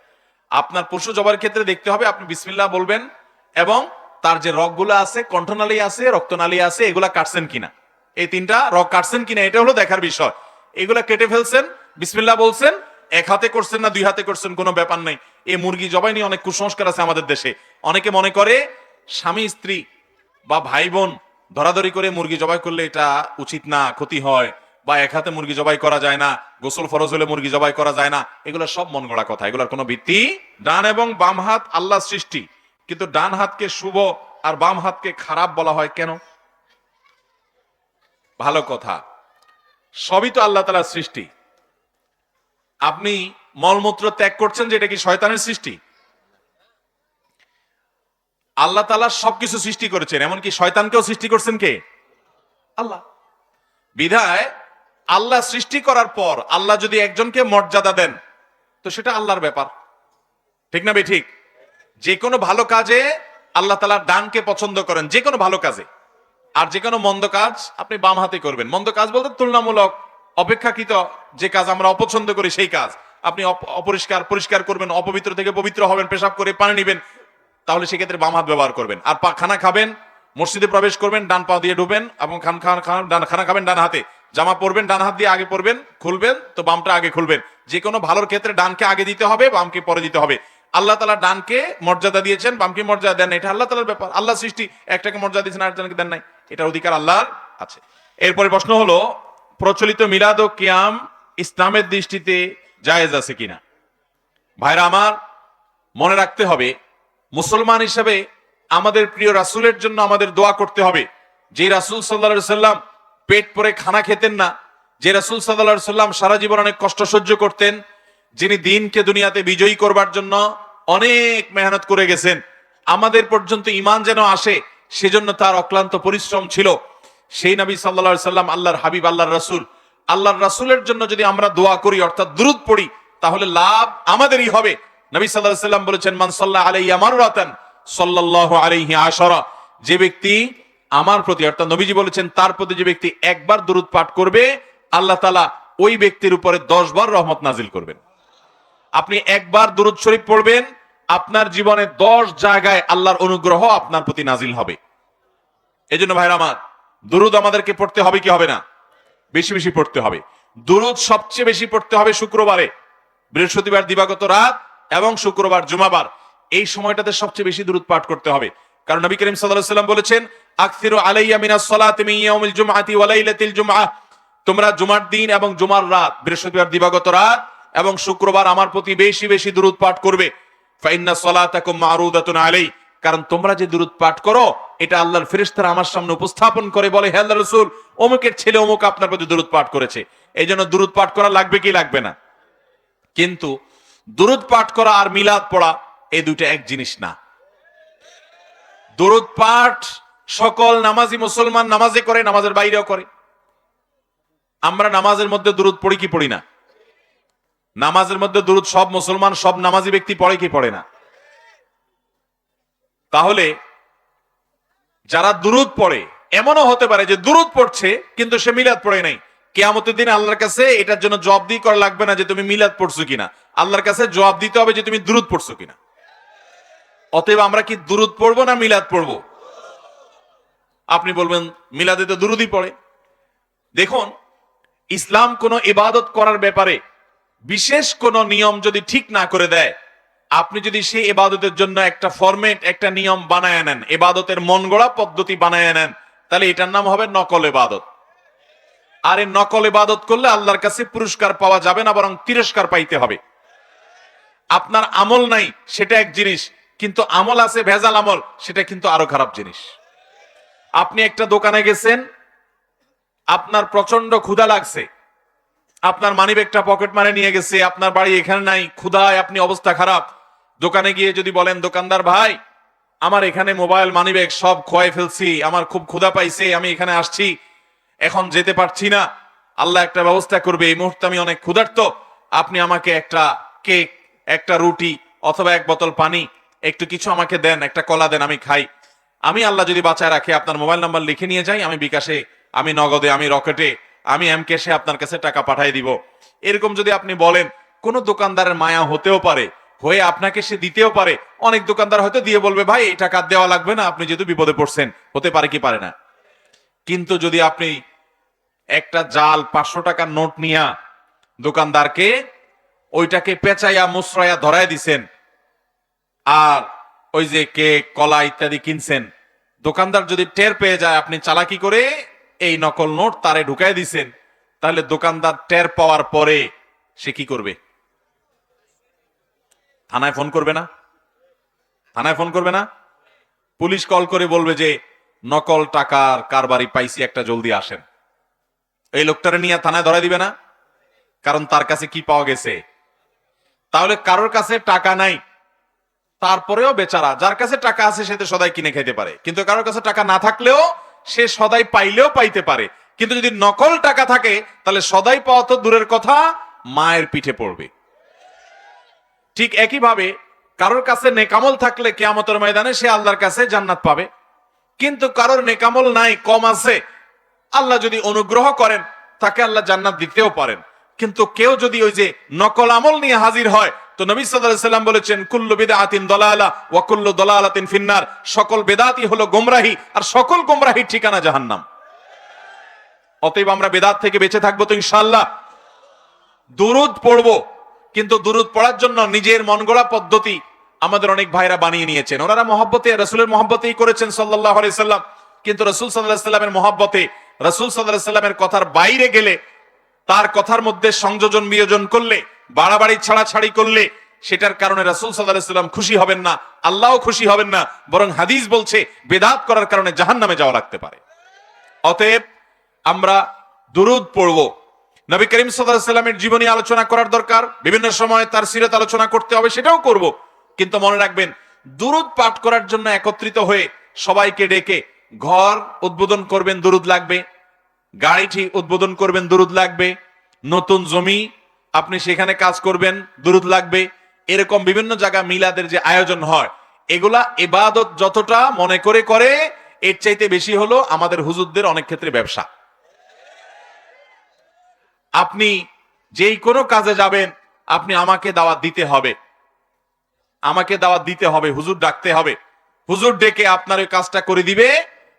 আপনার পশু জবাইয়ের ক্ষেত্রে দেখতে হবে আপনি বিসমিল্লাহ বলবেন এবং তার যে রগগুলো আছে, কণ্ঠনালী আছে, রক্তনালী আছে, এগুলা কাটছেন কিনা, এই তিনটা রগ কাটছেন কিনা, এটা হলো দেখার বিষয়। এগুলা কেটে ফেলছেন, বিসমিল্লাহ বলছেন, এক হাতে করছেন না দুই হাতে করছেন কোনো ব্যাপার নেই। এই মুরগি জবাই নিয়ে অনেক কুসংস্কার আছে আমাদের দেশে। অনেকে মনে করে স্বামী স্ত্রী বা ভাই বোন ধরাধরি করে মুরগি জবাই করলে এটা উচিত না, ক্ষতি হয়, বা এক হাতে মুরগি জবাই করা যায় না, গোসল ফরজ হলে মুরগি জবাই করা যায় না, এগুলো সব মন গড়া কথা, এগুলোর কোনো ভিত্তি। ডান এবং বাম হাত আল্লাহর সৃষ্টি, কিন্তু ডান হাতকে শুভ আর বাম হাতকে খারাপ বলা হয় কেন? ভালো কথা, সবই তো আল্লাহ তাআলার সৃষ্টি। আপনি মলমূত্র ত্যাগ করছেন যে এটা কি শয়তানের সৃষ্টি? আল্লাহ তাআলা সবকিছু সৃষ্টি করেছেন, এমনকি শয়তানকেও সৃষ্টি করছেন কে? আল্লাহ। বিধায় আল্লাহ সৃষ্টি করার পর আল্লাহ যদি একজনকে মর্যাদা দেন তো সেটা আল্লাহর ব্যাপার, ঠিক না বে ঠিক? যে কোনো ভালো কাজে আল্লাহ তাআলা ডানকে পছন্দ করেন, যে কোনো ভালো কাজে। আর যে কোনো মন্দ কাজ আপনি বাম হাতে করবেন। মন্দ কাজ বলতে তুলনামূলক অপেক্ষাকৃত যে কাজ আমরা অপছন্দ করি সেই কাজ আপনি পরিষ্কার করবেন, অপবিত্র থেকে পবিত্র হবেন, পেশাব করে পানি নেবেন, তাহলে সেক্ষেত্রে বাম হাত ব্যবহার করবেন। আর খানা খাবেন, মসজিদে প্রবেশ করবেন, ডান পা দিয়ে ঢুকবেন এবং খানা খাবেন ডান হাতে, জামা পরবেন ডান হাত দিয়ে আগে পরবেন, খুলবেন তো বামটা আগে খুলবেন। যে কোনো ভালোর ক্ষেত্রে ডানকে আগে দিতে হবে, বামকে পরে দিতে হবে। আল্লাহ তাআলা ডানকে মর্যাদা দিয়েছেন, বামকে মর্যাদা দেন, এটা আল্লাহ তাআলার ব্যাপার। আল্লাহ সৃষ্টি, একটাকে মর্যাদা দিয়েছেন আরেকজনকে দেন নাই, এটার অধিকার আল্লাহর আছে। এরপরে প্রশ্ন হলো প্রচলিত মিলাদ ও কিয়াম ইসলামের দৃষ্টিতে জায়েজ আছে কিনা? ভাইরা আমার, মনে রাখতে হবে মুসলমান হিসেবে আমাদের প্রিয় রাসূলের জন্য আমাদের দোয়া করতে হবে। যে রাসূল সাল্লাল্লাহু আলাইহি সাল্লাম পেট ভরে খানা খেতেন না, যে রাসূল সাল্লাল্লাহু আলাইহি সাল্লাম সারা জীবন অনেক কষ্ট সহ্য করতেন, যিনি দিনকে দুনিয়াতে বিজয়ী করবার জন্য অনেক মেহনত করে গেছেন, আমাদের পর্যন্ত ঈমান যেন আসে সেজন্য তার অক্লান্ত পরিশ্রম ছিল। সেই নবী সাল্লাল্লাহু আলাইহি সাল্লাম আল্লাহর হাবিব, আল্লাহর রাসূলের জন্য যদি আমরা দোয়া করি অর্থাৎ দুরূদ পড়ি, তাহলে লাভ আমাদেরই হবে। নবী সাল্লাল্লাহু আলাইহি সাল্লাম বলেছেন, মান সাল্লা আলাইয়া মাররাতান সাল্লাল্লাহু আলাইহি আশারা, যে ব্যক্তি আমার প্রতি অর্থাৎ নবীজি বলেছেন তার প্রতি যে ব্যক্তি একবার দুরূদ পাঠ করবে, আল্লাহ তাআলা ওই ব্যক্তির উপরে 10 বার রহমত নাজিল করবেন। আপনি একবার দুরূদ শরীফ পড়বেন, আপনার জীবনে 10 জায়গায় আল্লাহর অনুগ্রহ আপনার প্রতি নাজিল হবে। এজন্য ভাইরা আমার, দুরূদ আমাদেরকে পড়তে হবে কি হবে না? বেশি বেশি পড়তে হবে। দুরূদ সবচেয়ে বেশি পড়তে হবে শুক্রবারে, বৃহস্পতিবার দিবাগত রাত এবং শুক্রবার জুমাবার, এই সময়টাতে সবচেয়ে বেশি দুরূদ পাঠ করতে হবে। কারণ নবী করিম সাল্লাল্লাহু আলাইহি ওয়াসাল্লাম বলেছেন, আকসিরু আলাইয়া মিনাস সালাতি মিন ইয়াউমিল জুমআতি ওয়া লাইলাতিল জুমআহ, তোমরা জুমার দিন এবং জুমার রাত, বৃহস্পতিবার দিবাগত রাত এবং শুক্রবার আমার প্রতি বেশি বেশি দুরূদ পাঠ করবে। ফাইন্না সালাতাকুম মারুদাতুন আলাই, কারণ তোমরা যে দুরূদ পাঠ করো এটা আল্লাহর ফেরেশতারা আমার সামনে উপস্থাপন করে, বলে হে আল্লাহর রাসূল, অমুকের ছেলে অমুক আপনার প্রতি দুরূদ পাঠ করেছে। এই জন্য দুরূদ পাঠ করা লাগবে কি লাগবে না? কিন্তু দুরূদ পাঠ করা আর মিলাদ পড়া এই দুইটা এক জিনিস না। দুরূদ পাঠ সকল নামাজি মুসলমান নামাজে করে, নামাজের বাইরেও করে। আমরা নামাজের মধ্যে দুরূদ পড়ি কি পড়ি না? নামাজের মধ্যে দুরূদ সব মুসলমান, সব নামাজি ব্যক্তি পড়ে কি পড়ে না? তাহলে যারা দুরূদ পড়ে, এমনও হতে পারে যে দুরূদ পড়ছে কিন্তু সে মিলাদ পড়ে নাই। কিয়ামতের দিন আল্লাহর কাছে এটার জন্য জবাবদিহি করা লাগবে না যে তুমি মিলাদ পড়ছো কিনা, আল্লাহর কাছে জবাব দিতে হবে যে তুমি দুরূদ পড়ছো কিনা। অতএব আমরা কি দুরূদ পড়বো না মিলাদ পড়বো? আপনি বলবেন মিলাদে তো দুরূদই পড়ে। দেখুন, ইসলাম কোন ইবাদত করার ব্যাপারে বিশেষ কোন নিয়ম যদি ঠিক না করে দেয়, আপনি যদি সেই ইবাদতের জন্য একটা ফরম্যাট, একটা নিয়ম বানায় নেন, ইবাদতের মন গড়া পদ্ধতি বানায় নেন, তাহলে এটার নাম হবে নকল ইবাদত। আর এই নকল ইবাদত করলে আল্লাহর কাছে পুরস্কার পাওয়া যাবে না, বরং তিরস্কার পাইতে হবে। আপনার আমল নাই সেটা এক জিনিস, কিন্তু আমল আছে ভেজাল আমল, সেটা কিন্তু আরো খারাপ জিনিস। আপনি একটা দোকানে গেছেন, আপনার প্রচন্ড ক্ষুধা লাগছে, আপনার মানিব্যাগটা পকেট মারে নিয়ে গেছে, আপনার বাড়ি এখানে নাই, ক্ষুধায় আপনি অবস্থা খারাপ। দোকানে গিয়ে যদি বলেন, দোকানদার ভাই আমার এখানে মোবাইল মানিব্যাগ সব খোয়াই ফেলছি, আমার খুব ক্ষুধা পাইছে, আমি এখানে আসছি, এখন যেতে পারছি না, আল্লাহ একটা ব্যবস্থা করবে, এই মুহূর্তে আমি অনেক ক্ষুধার্ত, আপনি আমাকে একটা কেক, একটা রুটি অথবা এক বোতল পানি, একটু কিছু আমাকে দেন, একটা কলা দেন, আমি খাই। আমি আল্লাহ যদি বাঁচায় রাখে আপনার মোবাইল নাম্বার লিখে নিয়ে যাই, আমি বিকাশে, আমি নগদে, আমি রকেটে, আমি এমকেশে আপনার কাছে টাকা পাঠিয়ে দিব। এরকম যদি আপনি বলেন, কোন দোকানদারের মায়া হতেও পারে, হয়ে আপনাকে সে দিতেও পারে। অনেক দোকানদার হয়তো দিয়ে বলবে, ভাই এই টাকা দেওয়া লাগবে না, আপনি যেহেতু বিপদে পড়ছেন, হতে পারে কি পারে না। কিন্তু যদি আপনি একটা জাল 500 টাকার নোট নিয়া দোকানদারকে ওইটাকে পেঁচাইয়া মুসরাইয়া ধরায় দিছেন, আর ওই যে কেক কলা ইত্যাদি কিনছেন, দোকানদার যদি টের পেয়ে যায় আপনি চালাকি করে এই নকল নোট তারে ঢুকাই দিছেন, তাহলে দোকানদার টের পাওয়ার পরে সে কি করবে? থানায় ফোন করবে না? থানায় ফোন করবে না? পুলিশ কল করে বলবে যে নকল টাকার কারবারি পাইছি, একটা জলদি আসেন। এই লোকটারে নিয়ে থানায় ধরাই দিবে না? কারণ তার কাছে কি পাওয়া গেছে। তাহলে কারোর কাছে টাকা নাই, তারপরেও বেচারা, যার কাছে টাকা আছে সে তো সদাই কিনে খেতে পারে, কিন্তু কারোর কাছে টাকা না থাকলেও সে সদাই পাইলেও পাইতে পারে। কিন্তু যদি নকল টাকা থাকে তাহলে সদাই পাওয়া তো দূরের কথা, মায়ের পিঠে পড়বে। ঠিক একইভাবে কারোর কাছে নেকামল থাকলে কিয়ামতের ময়দানে সে আল্লাহর কাছে জান্নাত পাবে, কিন্তু কারোর নেকামল নাই, কম আছে, আল্লাহ যদি অনুগ্রহ করেন তাকে আল্লাহ জান্নাত দিতেও পারেন। কিন্তু কেউ যদি ওই যে নকল আমল নিয়ে হাজির হয়, তো নবী সাল্লাল্লাহু আলাইহি সাল্লাম বলেছেন, কুল্লু বিদআতিন দালালা ওয়া কুল্লু দালালাতিন ফিন্নার, সকল বেদাতই হলো গোমরাহি, আর সকল গোমরাহির ঠিকানা জাহান্নাম। অতএব আমরা বেদাত থেকে বেঁচে থাকবো তো ইনশাআল্লাহ। দুরূদ পড়বো, কিন্তু দুরূদ পড়ার জন্য নিজের মন গড়া পদ্ধতি আমাদের অনেক ভাইরা বানিয়ে নিয়েছেন। ওনারা মহব্বতে, রাসূলের মহব্বতেই করেছেন সাল্লাল্লাহু আলাইহি সাল্লাম, কিন্তু রাসূল সাল্লাল্লাহু আলাইহি সাল্লামের মহব্বতে, রাসূল সাল্লাল্লাহু আলাইহি সাল্লামের কথার বাইরে গেলে, তার কথার মধ্যে সংযোজন বিয়োজন করলে, বাড়াবাড়ি ছাড়াছাড়ি করলে, সেটার কারণে রাসূল সাল্লাল্লাহু আলাইহি সাল্লাম খুশি হবেন না, আল্লাহও খুশি হবেন না, বরং হাদিস বলছে বেদাত করার কারণে জাহান্নামে যাওয়া লাগতে পারে। অতএব আমরা দুরূদ পড়বো। নবী করিম সাল্লাল্লাহু আলাইহি সাল্লামের জীবনী আলোচনা করার দরকার, বিভিন্ন সময় তার সিরাত আলোচনা করতে হবে, সেটাও করব। কিন্তু মনে রাখবেন, দুরূদ পাঠ করার জন্য একত্রিত হয়ে সবাইকে ডেকে ঘর উদ্বোধন করবেন, দুরুদ লাগবে। গাড়ি ঠিক উদ্বোধন করবেন, দুরুদ লাগবে। নতুন জমি আপনি সেখানে কাজ করবেন, দুরুদ লাগবে। এরকম বিভিন্ন জায়গা মিলাদের যে আয়োজন হয়, এগুলা ইবাদত যতটা মনে করে করে, এর চাইতে বেশি হলো আমাদের হুজুরদের অনেক ক্ষেত্রে ব্যবসা। আপনি যেই কোনো কাজে যাবেন, আপনি আমাকে দাওয়াত দিতে হবে, আমাকে দাওয়াত দিতে হবে, হুজুর ডাকতে হবে। হুজুর ডেকে আপনার ওই কাজটা করে দিবে,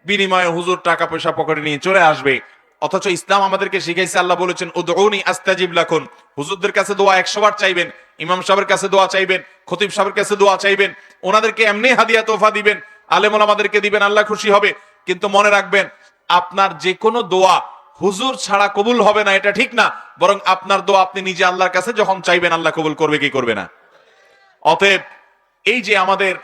বিনিময়ে হুজুর টাকা পয়সা পকেটে নিয়ে চলে আসবে। অথচ ইসলাম আমাদেরকে শিখাইছে, আল্লাহ বলেছেন উদউনি আস্তাজিব লাকুম। হুজুরদের কাছে দোয়া 100 বার চাইবেন, ইমাম সাহেবের কাছে দোয়া চাইবেন, খতিব সাহেবের কাছে দোয়া চাইবেন, ওনাদেরকে এমনি হাদিয়া তোফা দিবেন, আলেম ওলামাদেরকে দিবেন, আল্লাহ খুশি হবে। কিন্তু মনে রাখবেন, আপনার যে কোনো দোয়া হুজুর ছাড়া কবুল হবে না, এটা ঠিক না। বরং আপনার দোয়া আপনি নিজে আল্লাহর কাছে যখন চাইবেন, আল্লাহ কবুল করবে কি করবে না। অতএব এই যে আমাদের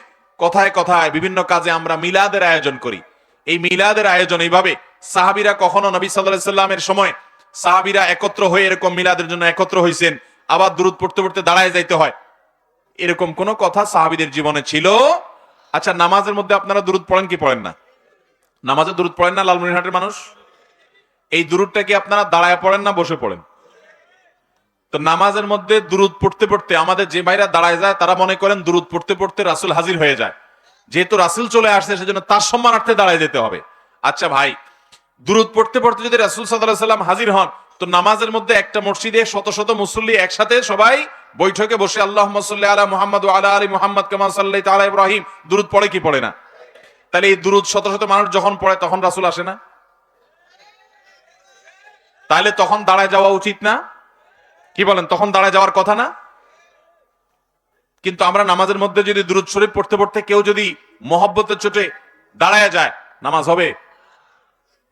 কথায় কথায় বিভিন্ন কাজে আমরা মিলাদের আয়োজন করি, এই মিলাদের আয়োজন এইভাবে সাহাবীরা কখনো নবী সাল্লাল্লাহু আলাইহি সাল্লামের সময় সাহাবীরা একত্র হয়ে এরকম মিলাদের জন্য একত্র হইছেন, আবার দুরূদ পড়তে পড়তে দাঁড়ায় যাইতে হয়, এরকম কোন কথা সাহাবীদের জীবনে ছিল? আচ্ছা, নামাজের মধ্যে আপনারা দুরূদ পড়েন কি পড়েন না? নামাজে দুরূদ পড়েন না লালমনিরহাটের মানুষ? এই দুরূদটা কি আপনারা দাঁড়ায় পড়েন না বসে পড়েন? তো নামাজের মধ্যে দুরূদ পড়তে পড়তে আমাদের যে ভাইরা দাঁড়ায় যায়, তারা মনে করেন দুরূদ পড়তে পড়তে রাসূল হাজির হয়ে যায়, যেহেতু রাসূল চলে আসছে সেজন্য তার সম্মানার্থে দাঁড়ায় যেতে হবে। আচ্ছা ভাই, দুরূদ পড়তে পড়তে যদি রাসূল সাল্লাল্লাহু আলাইহি সাল্লাম হাজির হন, তো নামাজের মধ্যে একটা মসজিদে শত শত মুসল্লি একসাথে সবাই বৈঠকে বসে আল্লাহুম্মা সাল্লি আলা মুহাম্মাদ ওয়া আলা আলি মুহাম্মাদ কামা সাল্লাইতা আলা ইব্রাহিম দুরূদ পড়ে কি পড়ে না? তাহলে এই দুরূদ শত শত মানুষ যখন পড়ে তখন রাসূল আসে না? তাহলে তখন দাঁড়ায় যাওয়া উচিত না? কি বলেন, তখন দাঁড়ায় যাওয়ার কথা না? কিন্তু আমরা নামাজের মধ্যে যদি দুরূদ শরীফ পড়তে পড়তে কেউ যদি মহব্বতের চোটে দাঁড়ায় যায়, নামাজ হবে?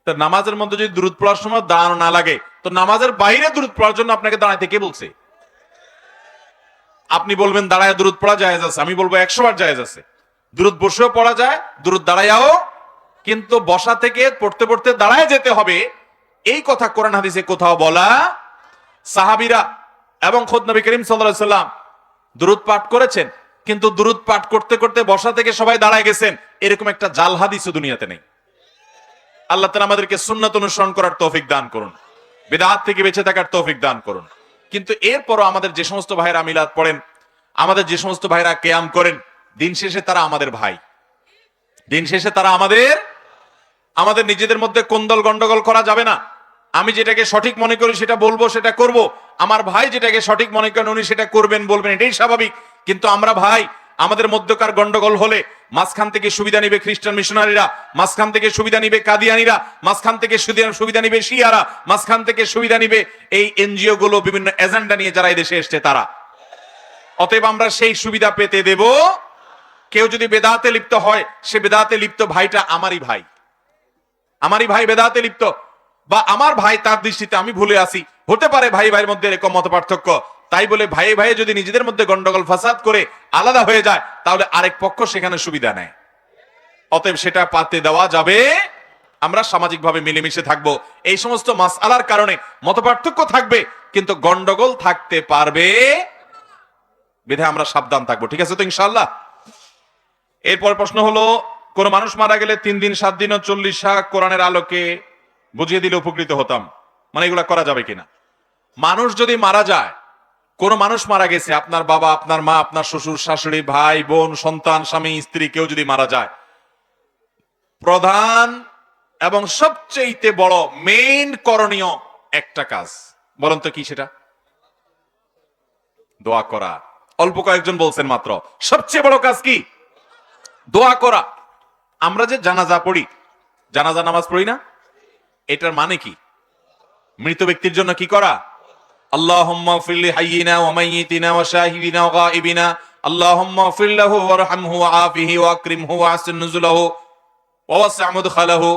তো নামাজের মধ্যে যদি দুরূদ পড়ার সময় দাঁড়ানো না লাগে, তো নামাজের বাইরে দুরূদ পড়ার জন্য আপনাকে দাঁড়াইতে কে বলছে? আপনি বলবেন দাঁড়ায় দুরূদ পড়া জায়েজ আছে, আমি বলবো 100 বার জায়েজ আছে। দুরূদ বসেও পড়া যায়, দুরূদ দাঁড়ায়াও, কিন্তু বসা থেকে পড়তে পড়তে দাঁড়ায় যেতে হবে, এই কথা কোরআন হাদিসে কোথাও বলা? সাহাবীরা এবং খোদ নবী করিম সাল্লাল্লাহু আলাইহি সাল্লাম দুরূদ পাঠ করেছেন, কিন্তু দুরূদ পাঠ করতে করতে বসা থেকে সবাই দাঁড়ায় গেছেন, এরকম একটা জাল হাদিসও দুনিয়াতে নেই। আল্লাহ তাআলা আমাদেরকে সুন্নাত অনুসরণ করার তৌফিক দান করুন, বিদআত থেকে বেঁচে থাকার তৌফিক দান করুন। কিন্তু এরপরও আমাদের যে সমস্ত ভাইরা মিলাদ পড়েন, আমাদের যে সমস্ত ভাইরা কিয়াম করেন, দিন শেষে তারা আমাদের ভাই। দিন শেষে তারা আমাদের নিজেদের মধ্যে কোন্দল গন্ডগোল করা যাবে না। আমি যেটাকে সঠিক মনে করি সেটা বলবো, সেটা করব। আমার ভাই যেটাকে সঠিক মনে করেন উনি সেটা করবেন, বলবেন, এটাই স্বাভাবিক। কিন্তু আমরা ভাই, আমাদের মধ্যকার গন্ডগোল হলে মাঝখান থেকে সুবিধা নিবে খ্রিস্টান মিশনারিরা, মাঝখান থেকে সুবিধা নিবে কাদিয়ানিরা, মাঝখান থেকে সুবিধা নিবে শিয়ারা, মাঝখান থেকে সুবিধা নিবে এই এনজিও গুলো, বিভিন্ন এজেন্ডা নিয়ে যারা এই দেশে এসছে তারা। অতএব আমরা সেই সুবিধা পেতে দেব? কেউ যদি বেদাতে লিপ্ত হয়, সে বেদাতে লিপ্ত ভাইটা আমারই ভাই, আমারই ভাই বেদাতে লিপ্ত, বা আমার ভাই তার দৃষ্টিতে আমি ভুলে আসি। হতে পারে ভাই ভাইয়ের মধ্যে এরকম মত পার্থক্য, তাই বলে ভাই ভাই যদি নিজেদের মধ্যে গন্ডগোল ফাসাদ করে আলাদা হয়ে যায়, তাহলে আরেক পক্ষ সেখানে সুবিধা নেয়। অতএব সেটা পাতে দেওয়া যাবে। আমরা সামাজিকভাবে মিলেমিশে থাকবো। এই সমস্ত মাসআলার কারণে মত পার্থক্য থাকবে, কিন্তু গন্ডগোল থাকতে পারবে বিধায় আমরা সাবধান থাকবো। ঠিক আছে তো ইনশাআল্লাহ? এরপর প্রশ্ন হলো, কোন মানুষ মারা গেলে 3 দিন 7 দিন ও 40 কোরআনের আলোকে বুঝিয়ে দিলে উপকৃত হতাম, মানে এগুলা করা যাবে কিনা? মানুষ যদি মারা যায়, কোন মানুষ মারা গেছে, আপনার বাবা, আপনার মা, আপনার শ্বশুর শাশুড়ি, ভাই বোন, সন্তান, স্বামী, স্ত্রী, কেউ যদি মারা যায়, প্রধান এবং সবচেয়ে বড় মেইন করণীয় একটা কাজ, বলেন তো কি সেটা? দোয়া করা। অল্প কয়েকজন বলছেন মাত্র। সবচেয়ে বড় কাজ কি? দোয়া করা। আমরা যে জানাজা পড়ি, জানাজা নামাজ পড়ি না, এটার মানে কি? মৃত ব্যক্তির জন্য কি করা? আল্লাহুম্মা গফির লি হাইয়িনা ওয়া মাইয়িতিনা ওয়া শাহিদিনা ওয়া গায়িবিনা, আল্লাহুম্মা গফির লাহু ওয়ারহামহু ওয়া আফিহি ওয়া আকরিমহু ওয়া আহসিন নুজুলাহু ওয়া ওয়াসি' মুদখালাহু।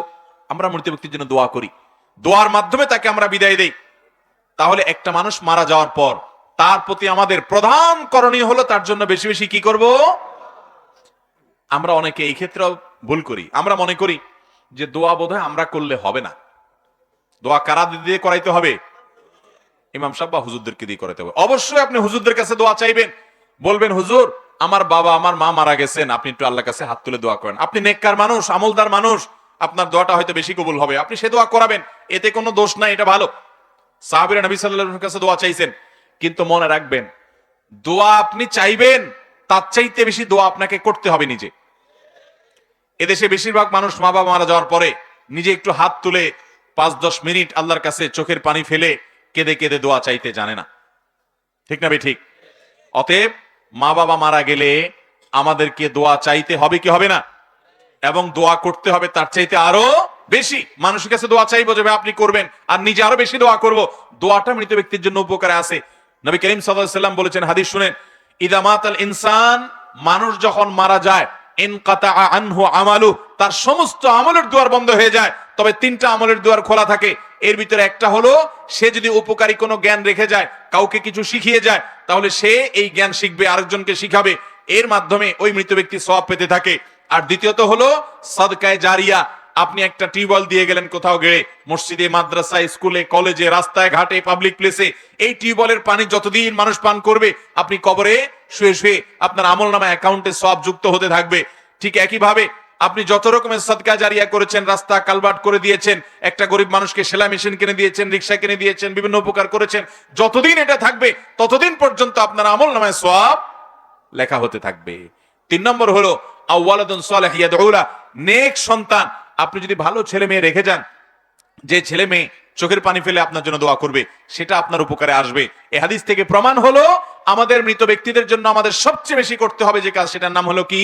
আমরা মৃত ব্যক্তির জন্য দোয়া করি, দোয়ার মাধ্যমে তাকে আমরা বিদায় দেই। তাহলে একটা মানুষ মারা যাওয়ার পর তার প্রতি আমাদের প্রধান করণীয় হলো তার জন্য বেশি বেশি কি করব? আমরা অনেকে এই ক্ষেত্রে ভুল করি। আমরা মনে করি যে দোয়া বোধহয় আমরা করলে হবে না, দোয়া কারা দিয়ে করাইতে হবে? ইমাম সাহেব বা হুজুরদেরকে দিয়ে করাইতে হবে। অবশ্যই আপনি হুজুরদের কাছে দোয়া চাইবেন, বলবেন, হুজুর আমার বাবা আমার মা মারা গেছেন, আপনি একটু আল্লাহর কাছে হাত তুলে দোয়া করেন। আপনি নেককার মানুষ, আমলদার মানুষ, আপনার দোয়াটা হয়তো বেশি কবুল হবে, আপনি সে দোয়া করাবেন, এতে কোনো দোষ নাই, এটা ভালো। সাহাবীরা নবী সাল্লাল্লাহু আলাইহি ওয়াসাল্লামের কাছে দোয়া চাইছেন, কিন্তু মনে রাখবেন দোয়া আপনি চাইবেন, তার চাইতে বেশি দোয়া আপনাকে করতে হবে নিজে। এদেশে বেশিরভাগ মানুষ মা বাবা মারা যাওয়ার পরে নিজে একটু হাত তুলে 5-10 মিনিট আল্লাহর কাছে চোখের পানি ফেলে কেঁদে কেঁদে দোয়া চাইতে জানে না, ঠিক না ঠিক? অতএব মা বাবা মারা গেলে আমাদেরকে দোয়া চাইতে হবে কি হবে না, এবং দোয়া করতে হবে তার চাইতে আরো বেশি। মানুষের কাছে দোয়া চাইবো যে আপনি করবেন, আর নিজে আরো বেশি দোয়া করব, দোয়াটা মৃত ব্যক্তির জন্য উপকারে আছে। নবী করিম সাল্লাল্লাহু আলাইহি ওয়াসাল্লাম বলেছেন, হাদিস শুনেন, ইদা মাতাল ইনসান, মানুষ যখন মারা যায়, ইনকাতা আনহু আমালু, তার সমস্ত আমলের দুয়ার বন্ধ হয়ে যায়, তবে 3টা আমলের দুয়ার খোলা থাকে। এর ভিতরে একটা হলো, সে যদি উপকারী কোনো জ্ঞান রেখে যায়, কাউকে কিছু শিখিয়ে যায়, তাহলে সে এই জ্ঞান শিখবে, আরেকজনকে শিখাবে, এর মাধ্যমে ওই মৃত ব্যক্তি সওয়াব পেতে থাকে। আর দ্বিতীয়ত হলো সাদকায়ে জারিয়া, আপনি একটা টিউবওয়েল দিয়ে গেলেন কোথাও গেড়ে, মসজিদে, মাদ্রাসায়, স্কুলে, কলেজে, রাস্তায় ঘাটে, পাবলিক প্লেসে, এই টিউবওয়েলের পানি যতদিন মানুষ পান করবে, আপনি কবরে শুয়ে শুয়ে আপনার আমলনামা অ্যাকাউন্টে সওয়াব যুক্ত হতে থাকবে। ঠিক একইভাবে আপনি যত রকমের সাদকা জারিয়া করেছেন, রাস্তা কালভার্ট করে দিয়েছেন, একটা গরিব মানুষকে সেলাই মেশিন কিনে দিয়েছেন, রিকশা কিনে দিয়েছেন, বিভিন্ন উপকার করেছেন, যতদিন এটা থাকবে ততদিন পর্যন্ত আপনার আমলনামায় সওয়াব লেখা হতে থাকবে। 3 নম্বর হলো আওয়ালাদুন সালিহ ইয়াদউলা, নেক সন্তান। আপনি যদি ভালো ছেলে মেয়ে রেখে যান, যে ছেলে মেয়ে চোখের পানি ফেলে আপনার জন্য দোয়া করবে, সেটা আপনার উপকারে আসবে। এই হাদিস থেকে প্রমাণ হলো আমাদের মৃত ব্যক্তিদের জন্য আমাদের সবচেয়ে বেশি করতে হবে যে কাজ, সেটার নাম হলো কি,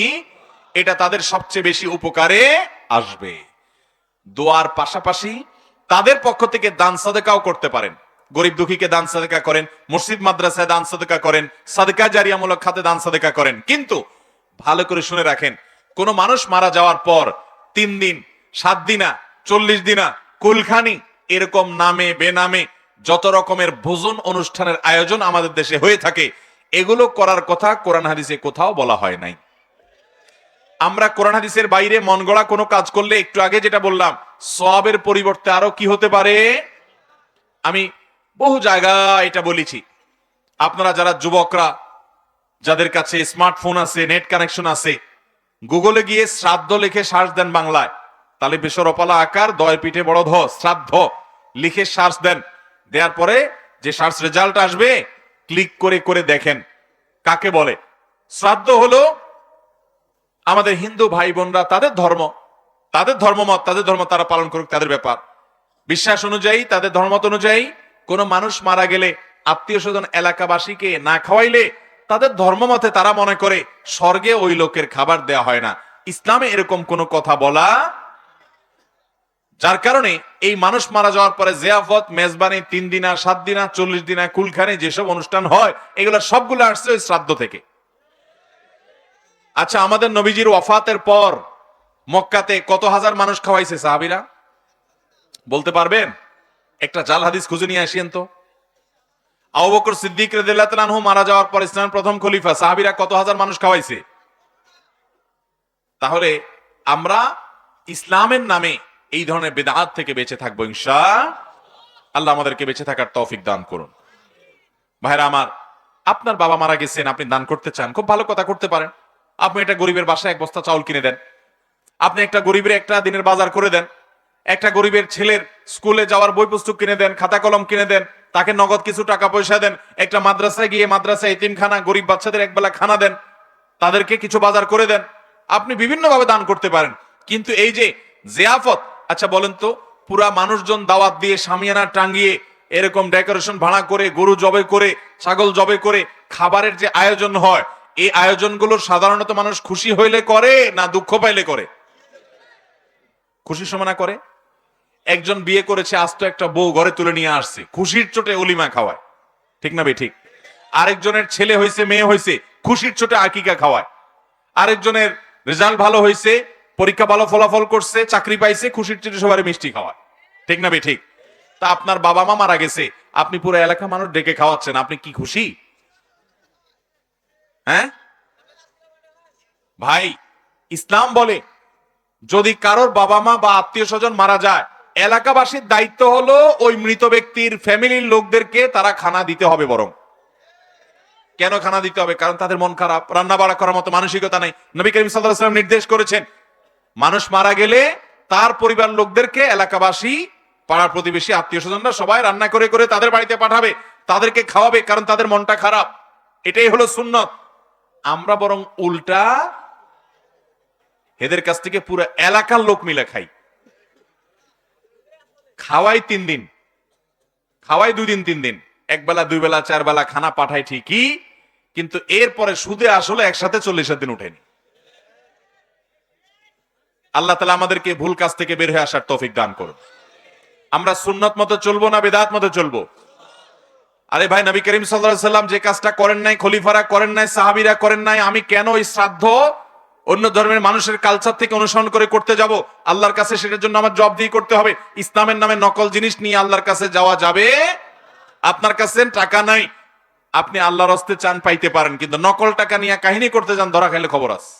এটা তাদের সবচেয়ে বেশি উপকারে আসবে। দোয়ার পাশাপাশি তাদের পক্ষ থেকে দান সাদকাও করতে পারেন। গরিব দুঃখীকে দান সাদকা করেন, মসজিদ মাদ্রাসায় দান সাদকা করেন, সাদকা জারিয়ামূলক খাতে দান সাদকা করেন। কিন্তু ভালো করে শুনে রাখেন, কোন মানুষ মারা যাওয়ার পর 3 দিন, 7 দিনা, 40 দিনা, কুলখানি, এরকম নামে বেনামে যত রকমের ভোজন অনুষ্ঠানের আয়োজন আমাদের দেশে হয়ে থাকে, এগুলো করার কথা কোরআন হাদিসে কোথাও বলা হয় নাই। আমরা কোরআন হাদিসের বাইরে মন গড়া কোনো কাজ করলে, একটু আগে যেটা বললাম, সওয়াবের পরিবর্তে আরো কি হতে পারে। আমি বহু জায়গায় এটা বলেছি, আপনারা যারা যুবকরা, যাদের কাছে স্মার্টফোন আছে, নেট কানেকশন আছে, গুগলে গিয়ে শ্রাদ্ধ লিখে সার্চ দেন বাংলায়, তাহলে বেসরপালা আকার, দয় পিঠে বড় ধ, শ্রাদ্ধ লিখে সার্চ দেন। দেওয়ার পরে যে সার্চ রেজাল্ট আসবে, ক্লিক করে করে দেখেন কাকে বলে। শ্রাদ্ধ হলো আমাদের হিন্দু ভাই বোনরা, তাদের ধর্ম, তাদের ধর্মমত, তাদের ধর্ম তারা পালন করুক, তাদের ব্যাপার। বিশ্বাস অনুযায়ী, তাদের ধর্মমত অনুযায়ী কোন মানুষ মারা গেলে আত্মীয় স্বজন এলাকাবাসীকে না খাওয়াইলে, তাদের ধর্মমতে তারা মনে করে স্বর্গে ওই লোকের খাবার দেয়া হয় না। ইসলামে এরকম কোনো কথা বলা, যার কারণে এই মানুষ মারা যাওয়ার পরে জিয়াফত, মেজবানি, 3 দিনা, 7 দিনা, 40 দিনা, কুলখানি যেসব অনুষ্ঠান হয়, এগুলো সবগুলো আসছে ওই শ্রাদ্ধ থেকে। আচ্ছা, আমাদের নবীজির ওয়াফাতের পর মক্কাতে কত হাজার মানুষ খাওয়াইছে সাহাবীরা, বলতে পারবেন? একটা জাল হাদিস খুঁজে নিয়ে আসেন তো। আবু বকর সিদ্দিক রাদিয়াল্লাহু তাআলা আনহু মারা যাওয়ার পর ইসলামের প্রথম খলিফা, সাহাবীরা কত হাজার মানুষ খাওয়াইছে? তাহলে আমরা ইসলামের নামে এই ধরনের বিদআত থেকে বেঁচে থাকবো ইনশাআল্লাহ। আমাদেরকে বেঁচে থাকার তৌফিক দান করুন। ভাইরা আমার, আপনার বাবা মারা গেছেন, আপনি দান করতে চান, খুব ভালো কথা, করতে পারেন। আপনি একটা গরিবের বাসায় 1 বস্তা চাউল কিনে দেন, আপনি একটা গরিবের একটা দিনের বাজার করে দেন, একটা গরিবের ছেলের স্কুলে যাওয়ার বই পুস্তক কিনে দেন, খাতা কলম কিনে দেন, তাকে নগদ কিছু টাকা পয়সা দেন, একটা মাদ্রাসায় গিয়ে মাদ্রাসায় এতিমখানা, গরিব বাচ্চাদের একবেলা খানা দেন, তাদেরকে কিছু বাজার করে দেন। আপনি বিভিন্নভাবে দান করতে পারেন। কিন্তু এই যে জিয়াফত, আচ্ছা বলেন তো, পুরা মানুষজন দাওয়াত দিয়ে, শামিয়ানা টাঙ্গিয়ে, এরকম ডেকোরেশন ভাড়া করে, গরু জবে করে, ছাগল জবে করে খাবারের যে আয়োজন হয়, এই আয়োজনগুলো সাধারণত মানুষ খুশি হইলে করে না দুঃখ পাইলে করে? খুশির সময় না করে? একজন বিয়ে করেছে, আস্ত একটা বউ ঘরে তুলে নিয়ে আসছে, খুশির চোটে অলিমা খাওয়ায়, ঠিক না ঠিক? আরেকজনের ছেলে হয়েছে, মেয়ে হয়েছে, খুশির চোটে আকিকা খাওয়ায়। আরেকজনের রেজাল্ট ভালো হয়েছে, পরীক্ষা ভালো ফলাফল করছে, চাকরি পাইছে, খুশির চোটে সবারই মিষ্টি খাওয়ায়, ঠিক না ঠিক? তা আপনার বাবা মা মারা গেছে, আপনি পুরো এলাকা মানুষ ডেকে খাওয়াচ্ছেন, আপনি কি খুশি? হ্যাঁ ভাই, ইসলাম বলে যদি কারোর বাবা মা বা আত্মীয় স্বজন মারা যায়, এলাকাবাসীর দায়িত্ব হলো ওই মৃত ব্যক্তির ফ্যামিলির লোকদেরকে তারা খানা দিতে হবে। বরং কেন খানা দিতে হবে? কারণ তাদের মন খারাপ, রান্না বাড়া করার মতো মানসিকতা নাই। নবী করিম সাল্লাল্লাহু আলাইহি ওয়াসাল্লাম নির্দেশ করেছেন, মানুষ মারা গেলে তার পরিবার লোকদেরকে এলাকাবাসী, পাড়ার প্রতিবেশী, আত্মীয় স্বজনরা সবাই রান্না করে করে তাদের বাড়িতে পাঠাবে, তাদেরকে খাওয়াবে, কারণ তাদের মনটা খারাপ। এটাই হলো সুন্নত। আমরা বরং উল্টা এদের কাছ থেকে পুরো এলাকার লোক মিলে খাই। খাওয়াই 3 দিন, খাওয়াই 2 দিন 3 দিন, একবেলা 2 বেলা 4 বেলা খানা পাঠায় ঠিকই, কিন্তু এরপরে সুদে আসলে একসাথে 40 দিন উঠেনি। আল্লাহ তাআলা আমাদেরকে ভুল কাজ থেকে বের হয়ে আসার তৌফিক দান করুন। আমরা সুন্নত মতো চলবো না বেদাত মতো চলবো? আরে ভাই, নবী করিম সাল্লাল্লাহু আলাইহি সাল্লাম যে কাজটা করেন নাই, খলিফারা করেন নাই, সাহাবীরা করেন নাই, আমি কেন এই শ্রাদ্ধ অন্য ধর্মের মানুষের কালচার থেকে অনুসরণ করে করতে যাব? আল্লাহর কাছে সেটার জন্য আমার জবাবদিহি করতে হবে। ইসলামের নামে নকল জিনিস নিয়ে আল্লাহর কাছে যাওয়া যাবে? আপনার কাছে টাকা নাই, আপনি আল্লাহর হস্তে চান পাইতে পারেন, কিন্তু নকল টাকা নিয়ে কাহিনী করতে যান, ধরা খাইলে খবর আছে।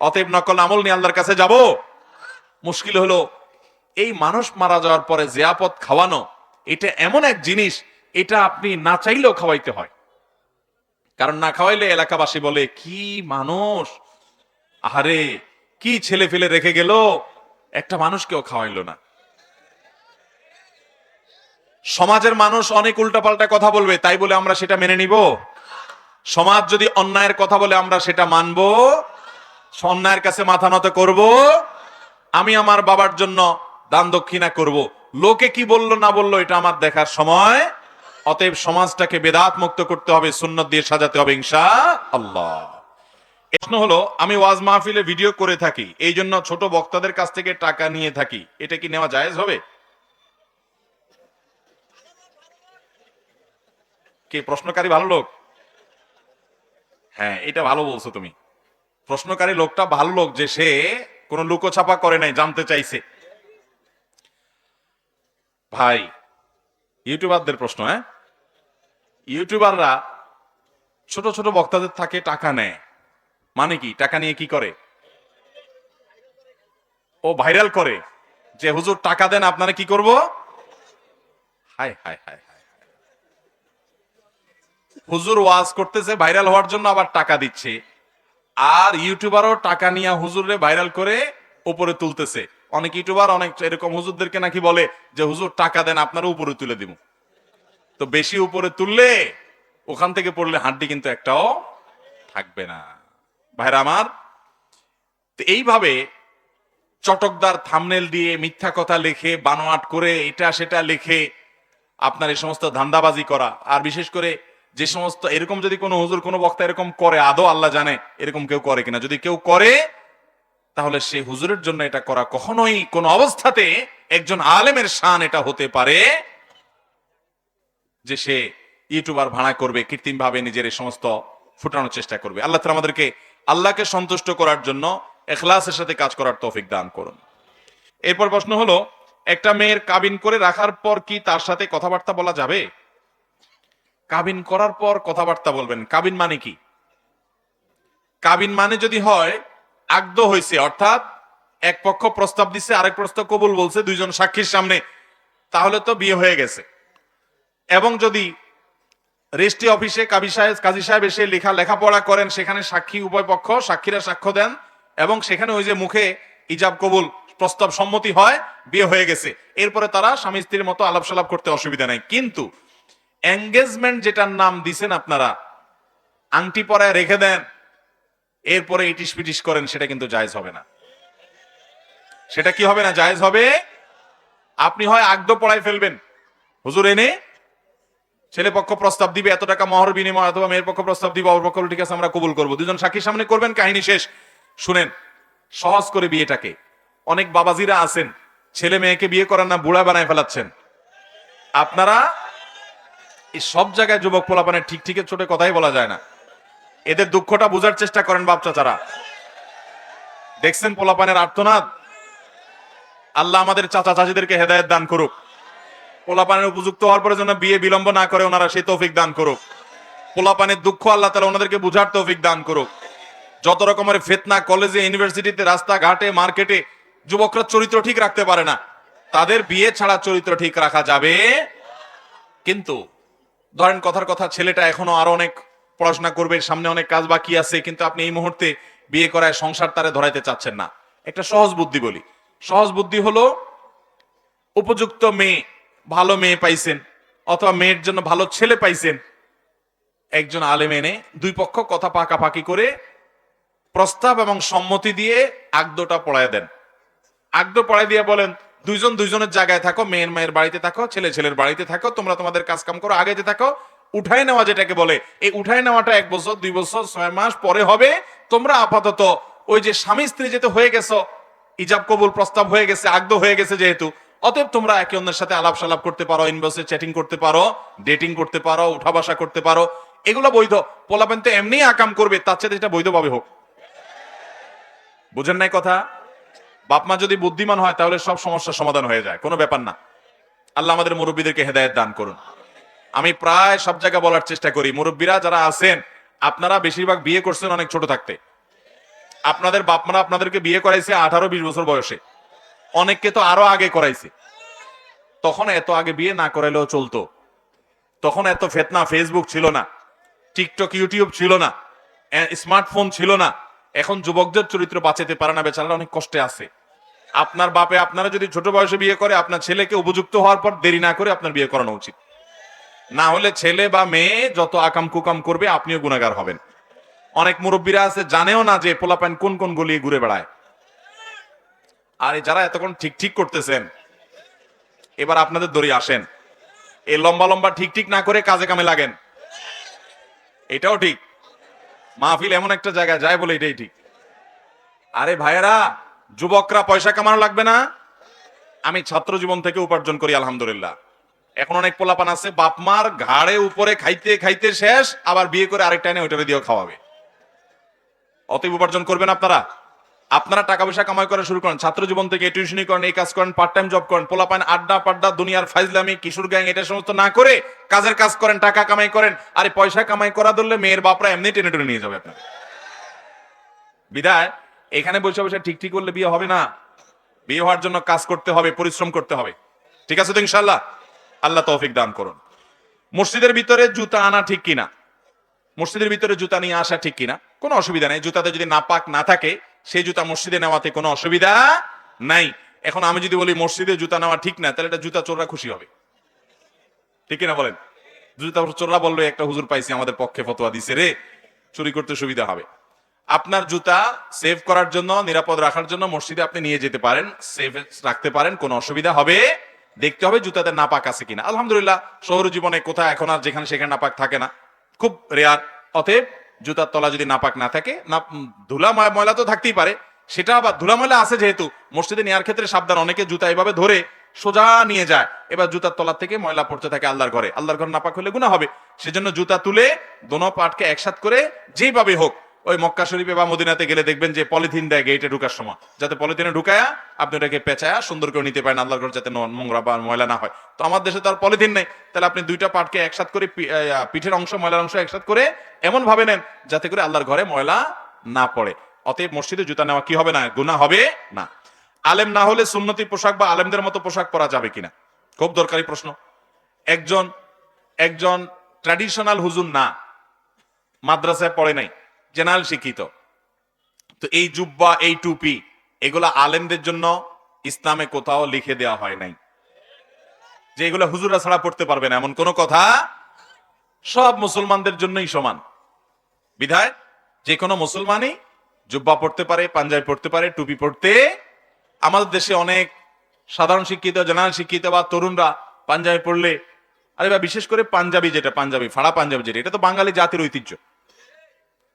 অতএব নকল আমল নিয়ে আল্লাহর কাছে যাব? মুশকিল হলো এই মানুষ মারা যাওয়ার পরে জিয়াপত খাওয়ানো, এটা এমন এক জিনিস, এটা আপনি না চাইলেও খাওয়াইতে হয়। কারণ না খাওয়াইলে এলাকাবাসী বলে, কি মানুষ, আরে কি ছেলে ফেলে রেখে গেল, একটা মানুষকেও খাওয়াইলো না। সমাজের মানুষ অনেক উল্টাপাল্টা কথা বলবে, তাই বলে আমরা সেটা মেনে নিব? সমাজ যদি অন্যায়ের কথা বলে আমরা সেটা মানব? অন্যায়ের কাছে মাথা নত করব? আমি আমার বাবার জন্য দান দক্ষিণা করব, লোকে কি বললো না বললো এটা আমার দেখার সময়। অতএব সমাজটাকে বেদাত মুক্ত করতে হবে, সুন্নত দিয়ে সাজাতে হবে ইনশাআল্লাহ। প্রশ্ন হলো, আমি ওয়াজ মাহফিলে ভিডিও করে থাকি, এই জন্য ছোট বক্তাদের কাছ থেকে টাকা নিয়ে থাকি, এটা কি নেওয়া জায়েজ হবে? কে প্রশ্নকারী ভালো লোক? হ্যাঁ, এটা ভালো বলছো তুমি। প্রশ্নকারী লোকটা ভালো লোক, যে সে কোন লুকোছাপা করে নাই, জানতে চাইছে। ভাই, ইউটিউবারদের প্রশ্ন, হ্যাঁ, ইউটিউবাররা ছোট ছোট বক্তাদের থাকে টাকা নেয়, মানে কি? টাকা নিয়ে কি করে? ও ভাইরাল করে যে হুজুর টাকা দেন, আপনারা কি করব? হায় হায় হায় হায়, হুজুর ওয়াজ করতেছে ভাইরাল হওয়ার জন্য, আবার টাকা দিচ্ছে। আর ইউটিউবারও টাকা নিয়ে হুজুরে ভাইরাল করে উপরে তুলতেছে। অনেক ইউটিউবার অনেক এরকম হুজুরদেরকে নাকি বলে যে হুজুর টাকা দেন, আপনারা উপরে তুলে দিব। তো বেশি উপরে তুললে ওখান থেকে পড়লে হাড্ডি কিন্তু একটাও থাকবে না। ভাইরা আমার, এইভাবে চটকদার থাম্বনেল দিয়ে মিথ্যা কথা লিখে, বানোয়াট করে, এটা সেটা লিখে আপনার এই সমস্ত ধান্দাবাজি করা, আর বিশেষ করে যে সমস্ত এরকম, যদি কোনো হুজুর কোনো বক্তা এরকম করে, আদৌ আল্লাহ জানে এরকম কেউ করে কিনা, যদি কেউ করে তাহলে সেই হুজুরের জন্য এটা করা কখনোই কোন অবস্থাতে একজন আলেমের শান এটা হতে পারে যে সে ইউটিউবার ভাড়া করবে, কৃত্রিম ভাবে নিজের এই সমস্ত ফুটানোর চেষ্টা করবে। আল্লাহ তাআলা আমাদেরকে আল্লাহকে সন্তুষ্ট করার জন্য ইখলাসের সাথে কাজ করার তৌফিক দান করুন। এরপর প্রশ্ন হলো, একটা মেয়ের কাবিন করে রাখার পর কি তার সাথে কথাবার্তা বলা যাবে? কাবিন করার পর কথাবার্তা বলবেন, কাবিন মানে কি? কাবিন মানে যদি হয় আকদ হয়েছে, অর্থাৎ এক পক্ষ প্রস্তাব দিচ্ছে, আরেক পক্ষ কবুল বলছে, দুইজন সাক্ষীর সামনে, তাহলে তো বিয়ে হয়ে গেছে। এবং যদি রেজিস্ট্রি অফিসে কাজী সাহেব এসে লেখাপড়া করেন, সেখানে সাক্ষী উভয় পক্ষ, সাক্ষীরা সাক্ষ্য দেন, এবং সেখানে ওই যে মুখে ইজাব কবুল প্রস্তাব সম্মতি হয়, বিয়ে হয়ে গেছে। এরপরে তারা স্বামী স্ত্রীর মতো আলাপ সালাপ করতে অসুবিধা নাই। কিন্তু এঙ্গেজমেন্ট যেটার নাম দিছেন আপনারা, আংটি পরায় রেখে দেন, এরপরে ইটিস পিটিস করেন, সেটা কিন্তু জায়েজ হবে না। সেটা কি হবে না? জায়েজ হবে। আপনি হয় আকদ পড়ায় ফেলবেন, হুজুর এনে ছেলে পক্ষ প্রস্তাব দিবে এত টাকা মহর বিনিময়, অথবা মেয়ের পক্ষ প্রস্তাব দিবে, অপর পক্ষ ঠিক আছে আমরা কবুল করবো, দুজন সাক্ষীর সামনে করবেন, কাহিনী শেষ। শুনেন, সহজ করে বিয়েটাকে। অনেক বাবাজিরা আছেন ছেলে মেয়েকে বিয়ে করার না বুড়া বানায় ফেলাচ্ছেন। আপনারা এই সব জায়গায় যুবক পোলাপানের ঠিক ঠিকের ছোট কথাই বলা যায় না, এদের দুঃখটা বোঝার চেষ্টা করেন বাপ চাচারা। দেখছেন পোলাপানের আর্তনাদ? আল্লাহ আমাদের চাচা চাচিদেরকে হেদায়েত দান করুক, পোলাপানের উপযুক্ত হওয়ার পরে যেন বিয়ে বিলম্ব না করে, ওনারা সেই তৌফিক দান করুক। পোলাপানের দুঃখ আল্লাহ তাআলা ওনাদেরকে বুঝার তৌফিক দান করুক। যত রকমের ফিতনা কলেজে, ইউনিভার্সিটিতে, রাস্তাঘাটে, মার্কেটে যুবকরা চরিত্র ঠিক রাখতে পারে না, তাদের বিয়ে ছাড়া চরিত্র ঠিক রাখা যাবে। কিন্তু ধরেন কথার কথা, ছেলেটা এখনো আরো অনেক পড়াশোনা করবে, সামনে অনেক কাজ বাকি আছে, কিন্তু আপনি এই মুহূর্তে বিয়ে করায় সংসার তারে ধরাইতে চাচ্ছেন না। একটা সহজ বুদ্ধি বলি, সহজ বুদ্ধি হলো, উপযুক্ত মেয়ে, ভালো মেয়ে পাইছেন অথবা মেয়ের জন্য ভালো ছেলে পাইছেন, একজন আলেম এনে দুই পক্ষ কথা পাকাপাকি করে প্রস্তাব এবং সম্মতি দিয়ে আগদোটা পড়ায় দেন। আগদো পড়ায় দিয়ে বলেন, দুইজন দুইজনের জায়গায় থাকো, মেয়ের মেয়ের বাড়িতে থাকো, ছেলে ছেলের বাড়িতে থাকো, তোমরা তোমাদের কাজ কাম করো, আগে থাকো। উঠায় নেওয়া যেটাকে বলে, এই উঠায় নেওয়াটা 1 বছর 2 বছর 6 মাস পরে হবে। তোমরা আপাতত ওই যে স্বামী স্ত্রী যেতে হয়ে গেছো, ইজাব কবুল প্রস্তাব হয়ে গেছে, আগদো হয়ে গেছে যেহেতু, অতএব তোমরা একে অন্যের সাথে আলাপ সালাপ করতে পারো, ইনবক্সে চ্যাটিং করতে পারো, ডেটিং করতে পারো, উঠা বসা করতে পারো, এগুলো বৈধ। পোলাপেন তো এমনি আকাম করবে, তার চেয়ে এটা বৈধভাবে হোক। বুঝেন নাই কথা? বাপমা যদি বুদ্ধিমান হয় তাহলে সব সমস্যার সমাধান হয়ে যায়, কোনো ব্যাপার না। আল্লাহ আমাদের মুরব্বীদেরকে হেদায়েত দান করুন। আমি প্রায় সব জায়গায় বলার চেষ্টা করি, মুরব্বীরা যারা আছেন, আপনারা বেশিরভাগ বিয়ে করছেন অনেক ছোট থাকতে। আপনাদের বাপমারা আপনাদেরকে বিয়ে করাইছে 18-20 বছর বয়সে, অনেককে তো আরো আগে করাইছে। তখন এত আগে বিয়ে না করাইলেও চলতো। তখন এত ফেতনা, ফেসবুক ছিল না, টিকটক ইউটিউব ছিল না, স্মার্টফোন ছিল না। এখন যুবকদের চরিত্র বাঁচাতে পারে না, বেচারা অনেক কষ্টে আছে। আপনার বাপে আপনারা যদি ছোট বয়সে বিয়ে করে, আপনার ছেলেকে উপযুক্ত হওয়ার পর দেরি না করে আপনার বিয়ে করানো উচিত। না হলে ছেলে বা মেয়ে যত আকাম কুকাম করবে, আপনিও গুনাহগার হবেন। অনেক মুরব্বীরা আছে জানেও না যে পোলাপান কোন কোন গলিয়ে ঘুরে বেড়ায়। আর যারা এতক্ষণ ঠিক ঠিক করতেছেন, এবার আপনাদের দড়ি আসেন, এই লম্বা লম্বা ঠিক ঠিক না করে কাজে কামে লাগেন। এটাও ঠিক, মাহফিল এমন একটা জায়গায় যায় বলে এটাই ঠিক। আরে ভাইয়েরা, যুবকরা পয়সা কামানো লাগবে না? আমি ছাত্র জীবন থেকে উপার্জন করি আলহামদুলিল্লাহ। এখন অনেক পোলাপান আছে বাপমার ঘাড়ে উপরে খাইতে খাইতে শেষ, আবার বিয়ে করে আরেকটা এনে ওইটারে দিয়েও খাওয়াবে। অতএব উপার্জন করবেন আপনারা। আপনারা টাকা পয়সা কামাই করা শুরু করেন, ছাত্র জীবন থেকে টিউশনি করেন, এই কাজ করেন, পার্ট টাইম জব করেন, পোলাপান আড্ডা পাড্ডা, দুনিয়ার ফাইজলামি, কিশোর গ্যাং, এটা সমস্ত না করে কাজের কাজ করেন, টাকা কামাই করেন। আরে পয়সা কামাই করা ধরলে মেয়ের বাপরা এমনি টেনে টেনে নিয়ে যাবে আপনার। বিদায় এখানে বসে বসে ঠিক ঠিক করলে বিয়ে হবে না। বিয়ে হওয়ার জন্য কাজ করতে হবে, পরিশ্রম করতে হবে। ঠিক আছে তো ইনশাল্লাহ? আল্লাহ তৌফিক দান করুন। মসজিদের ভিতরে জুতা আনা ঠিক কিনা? মসজিদের ভিতরে জুতা নিয়ে আসা ঠিক কিনা? কোনো অসুবিধা নেই। জুতাতে যদি নাপাক না থাকে, সেই জুতা মসজিদে নেওয়াতে কোনো অসুবিধা নাই। এখন আমি যদি বলি মসজিদে জুতা নেওয়া ঠিক না, তাহলে এটা জুতা চোররা খুশি হবে, ঠিক কিনা বলেন? জুতা চোররা বললো একটা হুজুর পাইছি আমাদের পক্ষে ফতোয়া দিছে রে, চুরি করতে সুবিধা হবে। আপনার জুতা সেভ করার জন্য, নিরাপদ রাখার জন্য মসজিদে আপনি নিয়ে যেতে পারেন, সেভ রাখতে পারেন, কোনো অসুবিধা হবে। দেখতে হবে জুতাতে নাপাক আছে কিনা। আলহামদুলিল্লাহ শহর জীবনে কোথায় এখন আর যেখানে সেখানে নাপাক থাকে না, খুব রেয়ার। অতএব জুতার তলা যদি নাপাক না থাকে, না ধুলা ময়লা তো থাকতেই পারে, সেটা আবার ধুলা ময়লা আছে যেহেতু মসজিদে নেওয়ার ক্ষেত্রে সাবধান। অনেকে জুতা এভাবে ধরে সোজা নিয়ে যায়, এবার জুতার তলা থেকে ময়লা পড়তে থাকে আল্লাহর ঘরে, আল্লাহর ঘর নাপাক হলে গুনাহ হবে। সেজন্য জুতা তুলে দোনো পাটকে একসাথ করে যেভাবে হোক, ওই মক্কা শরীফে বা মদিনাতে গেলে দেখবেন যে পলিথিন দেয় গেটে ঢুকার সময়, যাতে পলিথিনে ঢুকায়া আপনি ওটাকে পেঁচায়া সুন্দর করে নিতে পারেন আল্লাহর ঘর, যাতে নোংরা বা ময়লা না হয়। তো আমার দেশে তো আর পলিথিন নেই, তাহলে আপনি দুইটা পাটকে একসাথ করে পিঠের অংশ ময়লার অংশ একসাথ করে এমন ভাবে নেন যাতে করে আল্লাহর ঘরে ময়লা না পড়ে। অতএব মসজিদে জুতা নেওয়া কি হবে না? গুনাহ হবে না। আলেম না হলে সুন্নতি পোশাক বা আলেমদের মতো পোশাক পরা যাবে কিনা? খুব দরকারি প্রশ্ন। একজন একজন ট্র্যাডিশনাল হুজুর না, মাদ্রাসায় পড়ে নাই, জেনারেল শিক্ষিত, তো এই জুব্বা এই টুপি এগুলা আলেমদের জন্য ইসলামে কোথাও লিখে দেওয়া হয় নাই যে এগুলা হুজুররা ছাড়া পড়তে পারবে না, এমন কোন কথা। সব মুসলমানদের জন্যই সমান। বিধায় যে কোনো মুসলমানই জুব্বা পড়তে পারে, পাঞ্জাবি পড়তে পারে, টুপি পড়তে। আমাদের দেশে অনেক সাধারণ শিক্ষিত, জেনারেল শিক্ষিত বা তরুণরা পাঞ্জাবি পড়লে, আরে বা বিশেষ করে পাঞ্জাবি, যেটা পাঞ্জাবি ফাড়া পাঞ্জাবি, যেটা এটা তো বাঙালি জাতির ঐতিহ্য।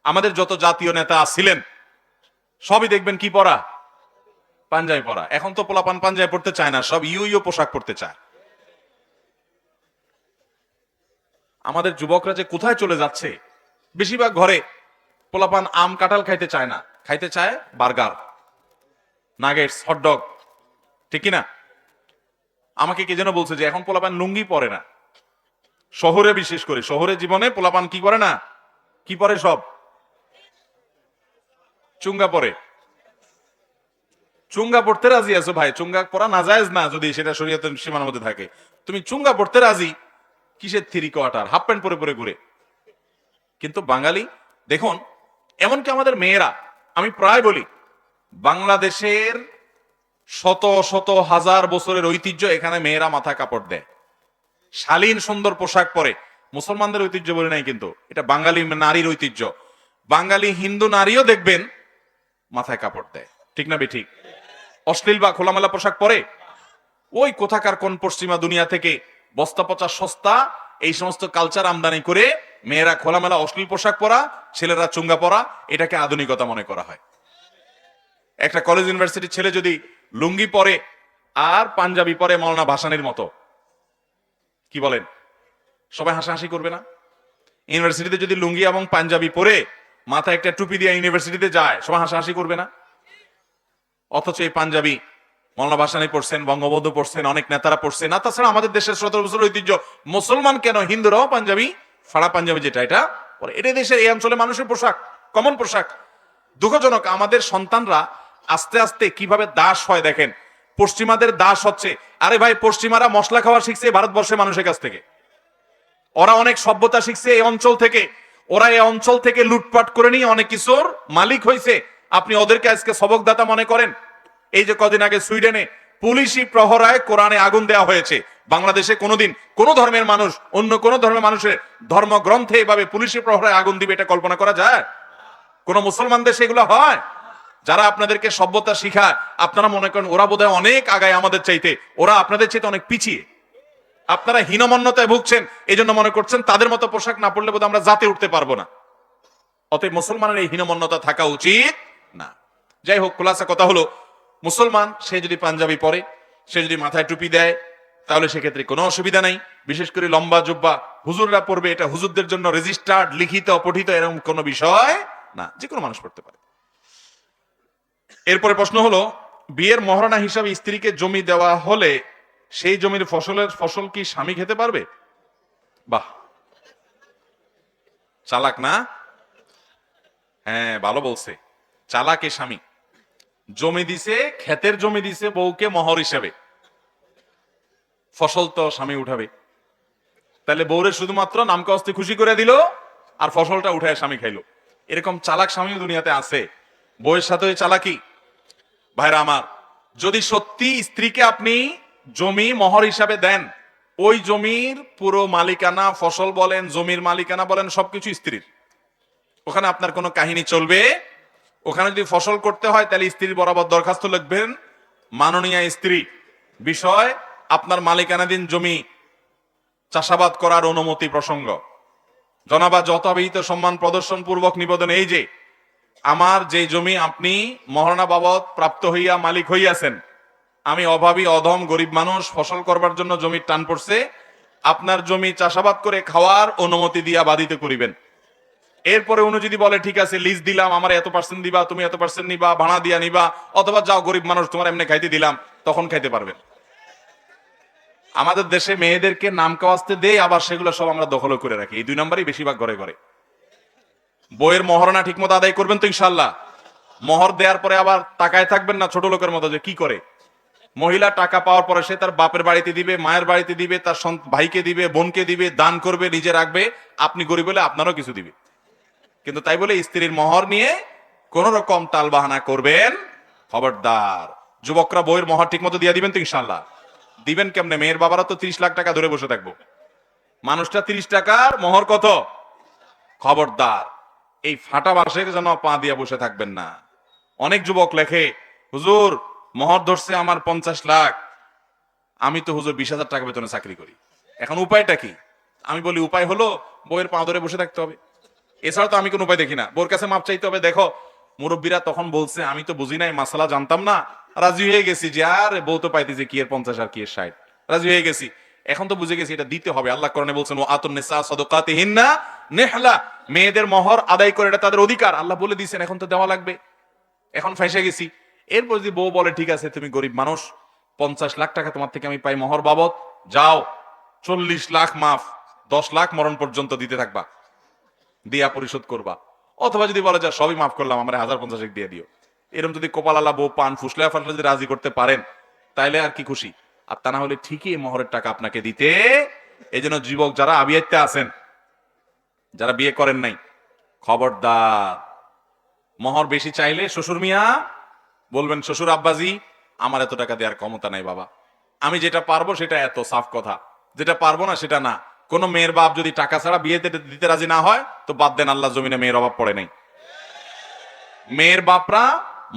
আমাদের যত জাতীয় নেতা ছিলেন সবই দেখবেন কি পরা? পাঞ্জাবি পরা। এখন তো পোলাপান পাঞ্জাবি পড়তে চায় না, সব ইউ পোশাক পড়তে চায়। আমাদের যুবকরা যে কোথায় চলে যাচ্ছে, বেশিরভাগ ঘরে পোলাপান আম কাঁঠাল খাইতে চায় না, খাইতে চায় বার্গার, নাগেটস, হটডগ, ঠিক কিনা? আমাকে কে যেন বলছে যে এখন পোলাপান লুঙ্গি পরে না, শহরে বিশেষ করে শহরে জীবনে পোলাপান কি করে না, কি পরে? সব চুঙ্গা পরে। চুঙ্গা পড়তে রাজি আছো ভাই, চুঙ্গা পরা নাজায়েজ না যদি সেটা শরীয়তের সীমার মধ্যে থাকে। তুমি চুঙ্গা পড়তে রাজি, কিসের 3 কোয়ার্টার হাফ প্যান্ট পরে পরে ঘুরে? কিন্তু বাঙালি দেখুন, এমনকি আমাদের মেয়েরা, আমি প্রায় বলি বাংলাদেশের শত শত হাজার বছরের ঐতিহ্য, এখানে মেয়েরা মাথা কাপড় দেয়, শালীন সুন্দর পোশাক পরে। মুসলমানদের ঐতিহ্য বলে নাই, কিন্তু এটা বাঙালি নারীর ঐতিহ্য। বাঙালি হিন্দু নারীও দেখবেন মাথায় কাপড় দেয়, ঠিক না বেঠিক? অশ্লীল বা খোলামেলা পোশাক পরে ওই কোথাকার কোন পশ্চিমা দুনিয়া থেকে বস্তা পচা সস্তা এই সমস্ত কালচার আমদানি করে মেয়েরা খোলামেলা অশ্লীল পোশাক পরা, ছেলেরা চুঙ্গা পরা, এটাকে আধুনিকতা মনে করা হয়। একটা কলেজ ইউনিভার্সিটির ছেলে যদি লুঙ্গি পরে আর পাঞ্জাবি পরে মৌলানা ভাসানীর মতো, কি বলেন? সবাই হাসাহাসি করবে না? ইউনিভার্সিটিতে যদি লুঙ্গি এবং পাঞ্জাবি পরে মাথায় একটা টুপি দিয়ে ইউনিভার্সিটিতে যায়, সবাই হাসাহাসি করবে না? অথচ এই পাঞ্জাবি মৌলানা ভাসানী পড়ছেন, বঙ্গবন্ধু পড়ছেন, অনেক নেতারা পড়ছেন। না তাছাড়া আমাদের দেশের 17 বছর ঐতিহ্য, মুসলমান কেন হিন্দুরাও পাঞ্জাবি, ফাড়া পাঞ্জাবি যেটা, এটা দেশের এই অঞ্চলে মানুষের পোশাক, কমন পোশাক। দুঃখজনক, আমাদের সন্তানরা আস্তে আস্তে কিভাবে দাস হয় দেখেন। পশ্চিমাদের দাস হচ্ছে। আরে ভাই, পশ্চিমারা মশলা খাওয়া শিখছে ভারতবর্ষের মানুষের কাছ থেকে, ওরা অনেক সভ্যতা শিখছে এই অঞ্চল থেকে, ওরা এই অঞ্চল থেকে লুটপাট করে নিয়ে অনেক কিছুর মালিক হয়েছে। আপনি ওদেরকে আজকে সবকদাতা মনে করেন? এই যে কদিন আগে সুইডেনে পুলিশি প্রহরায় কোরআনে আগুন দেওয়া হয়েছে। বাংলাদেশে কোনোদিন কোন ধর্মের মানুষ অন্য কোন ধর্মের মানুষের ধর্মগ্রন্থে এভাবে পুলিশি প্রহরায় আগুন দিবে, এটা কল্পনা করা যায়? কোন মুসলমান দেশে এগুলো হয়? যারা আপনাদেরকে সভ্যতা শিখায়, আপনারা মনে করেন ওরা বোধহয় অনেক আগায় আমাদের চাইতে, ওরা আপনাদের চাইতে অনেক পিছিয়ে। আপনারা হীনমন্যতায় ভুগছেন, এই জন্য মনে করছেন তাদের মতো পোশাক না পড়লে বোধহয় আমরা জাতে উঠতে পারবো না। অতএব মুসলমানের এই হীনমন্যতা থাকা উচিত না। যাই হোক, খোলাসা কথা হলো, মুসলমান সে যদি পাঞ্জাবি পরে, সে যদি মাথায় টুপি দেয়, তাহলে সেক্ষেত্রে কোনো অসুবিধা নাই। বিশেষ করে লম্বা জুব্বা হুজুররা পড়বে, এটা হুজুরদের জন্য রেজিস্টার্ড, লিখিত, পঠিত এরকম কোনো বিষয় না, যে কোনো মানুষ পড়তে পারে। এরপরে প্রশ্ন হলো, বিয়ের মহারণা হিসাবে স্ত্রীকে জমি দেওয়া হলে সেই জমির ফসল কি স্বামী খেতে পারবে? বাহ, চালাক না? হ্যাঁ, ভালো বলছে, চালাক এ স্বামী। জমি দিছে, ক্ষেতের জমি দিছে বউকে মহর হিসেবে, ফসল তো স্বামী উঠাবে। তাহলে বউরে শুধুমাত্র নামকে অস্তে খুশি করে দিল আর ফসলটা উঠায় স্বামী খাইলো। এরকম চালাক স্বামীও দুনিয়াতে আছে। বউয়ের সাথে চালাকি। ভাইরা আমার, যদি সত্যি স্ত্রীকে আপনি জমি মহর হিসাবে দেন, ওই জমির পুরো মালিকানা, ফসল বলেন, জমির মালিকানা বলেন, সবকিছু স্ত্রীর। ওখানে আপনার কোনো কাহিনী চলবে। ওখানে যদি ফসল করতে হয় তাহলে স্ত্রীর বরাবর দরখাস্ত লিখবেন, মাননীয় স্ত্রী, বিষয় আপনার মালিকানাধীন জমি চাষাবাদ করার অনুমতি প্রসঙ্গ। জনাবা যথাবিহিত সম্মান প্রদর্শন পূর্বক নিবেদন, এই যে আমার যে জমি আপনি মহারণা বাবদ প্রাপ্ত হইয়া মালিক হইয়াছেন, আমি অভাবী অধম গরিব মানুষ, ফসল করবার জন্য জমির টান পড়ছে, আপনার জমি চাষাবাদ করে খাওয়ার অনুমতি দিয়া বাধিত করিবেন। এরপরে উনি যদি বলে ঠিক আছে লিজ দিলাম, আমার এত পার্সেন্ট দিবা, তুমি এত পার্সেন্ট নিবা, ভাড়া দিয়া নিবা, অথবা যাও গরিব মানুষ তোমার এমনি খাইতে দিলাম, তখন খাইতে পারবেন। আমাদের দেশে মেয়েদেরকে নাম কাওয়াজতে দেই, আবার সেগুলো সব আমরা দখল করে রাখি। এই 2 নম্বরই বেশিরভাগ ঘরে ঘরে। বইয়ের মহারণা ঠিক মতো আদায় করবেন তো ইনশাল্লাহ? মোহর দেওয়ার পরে আবার তাকায় থাকবেন না ছোট লোকের মতো যে কি করে। মহিলা টাকা পাওয়ার পরে সে তার বাপের বাড়িতে দিবে, মায়ের বাড়িতে দিবে, তার ভাইকে দিবে, বোনকে দিবে, দান করবে, নিজে রাখবে। আপনি গরিব হলে আপনারও কিছু দিবে। কিন্তু তাই বলে স্ত্রীর মোহর নিয়ে কোন রকম টাল বাহানা করবেন খবরদার। যুবকরা বইয়ের মোহর ঠিক মতো দিয়ে দিবেন তো ইনশাল্লাহ? দিবেন কেমনে? মেয়ের বাবারা তো 30 লাখ টাকা ধরে বসে থাকবো, মানুষটা 30 টাকার মোহর কত? খবরদার, এই ফাটা বাঁশের যেন পা দিয়া বসে থাকবেন না। অনেক যুবক লেখে, হুজুর মোহর ধরছে আমার 50 লাখ, আমি তো হুজুর 20,000 টাকা বেতনে চাকরি করি, এখন উপায়টা কি? আমি বলি উপায় হলো বইয়ের পা ধরে বসে থাকতে হবে, এছাড়া তো আমি কোনো উপায় দেখি না। বোর কাছে মাপ চাইতে হবে। দেখো মুরব্বীরা তখন বলছে, আমি তো বুঝি নাই, মাসালা জানতাম না, রাজি হয়ে গেছি যে আর বউ তো পাইতেছে কি এর 50 আর কি এর 60, রাজি হয়ে গেছি। এখন তো বুঝে গেছি এটা দিতে হবে। আল্লাহ কোরআনে বলছেন ও আতুন নিসা সাদাকাতিহিন্না নিহলা, মেয়েদের মোহর আদায় করে এটা তাদের অধিকার, আল্লাহ বলে দিয়েছেন, এখন তো দেওয়া লাগবে। এখন ফেঁসে গেছি। এরপর যদি বউ বলে ঠিক আছে তুমি গরিব মানুষ, 50 লাখ টাকা তোমার থেকে আমি পাই মোহর বাবদ, যাও 40 লাখ মাফ, 10 লাখ মরণ পর্যন্ত দিতে থাকবা, দিয়া পরিশোধ করবা। অথবা যদি বলে যা সবই মাফ করলাম, আমার 1050 দিয়ে দিও। এরকম যদি কপাল আল্লাহ বউ পান ফুসলে ফাসলে যদি রাজি করতে পারেন, তাইলে আর কি খুশি। আর তা না হলে ঠিকই মোহরের টাকা আপনাকে দিতে। এই জন্য যুবক যারা আবিয়াতে আছেন, যারা বিয়ে করেন নাই, খবরদার, মোহর বেশি চাইলে শ্বশুর মিয়া বলবেন, শ্বশুর আব্বাজি আমার এত টাকা দেওয়ার ক্ষমতা নাই বাবা, আমি যেটা পারবো সেটা এত, সাফ কথা। যেটা পারবো না সেটা না। কোন মেয়ের বাপ যদি টাকা ছাড়া বিয়ে দিতে রাজি না হয়, তো বাদ দেন, আল্লাহ জমিনে মেয়ের অভাব পড়ে নাই। মেয়ের বাপরা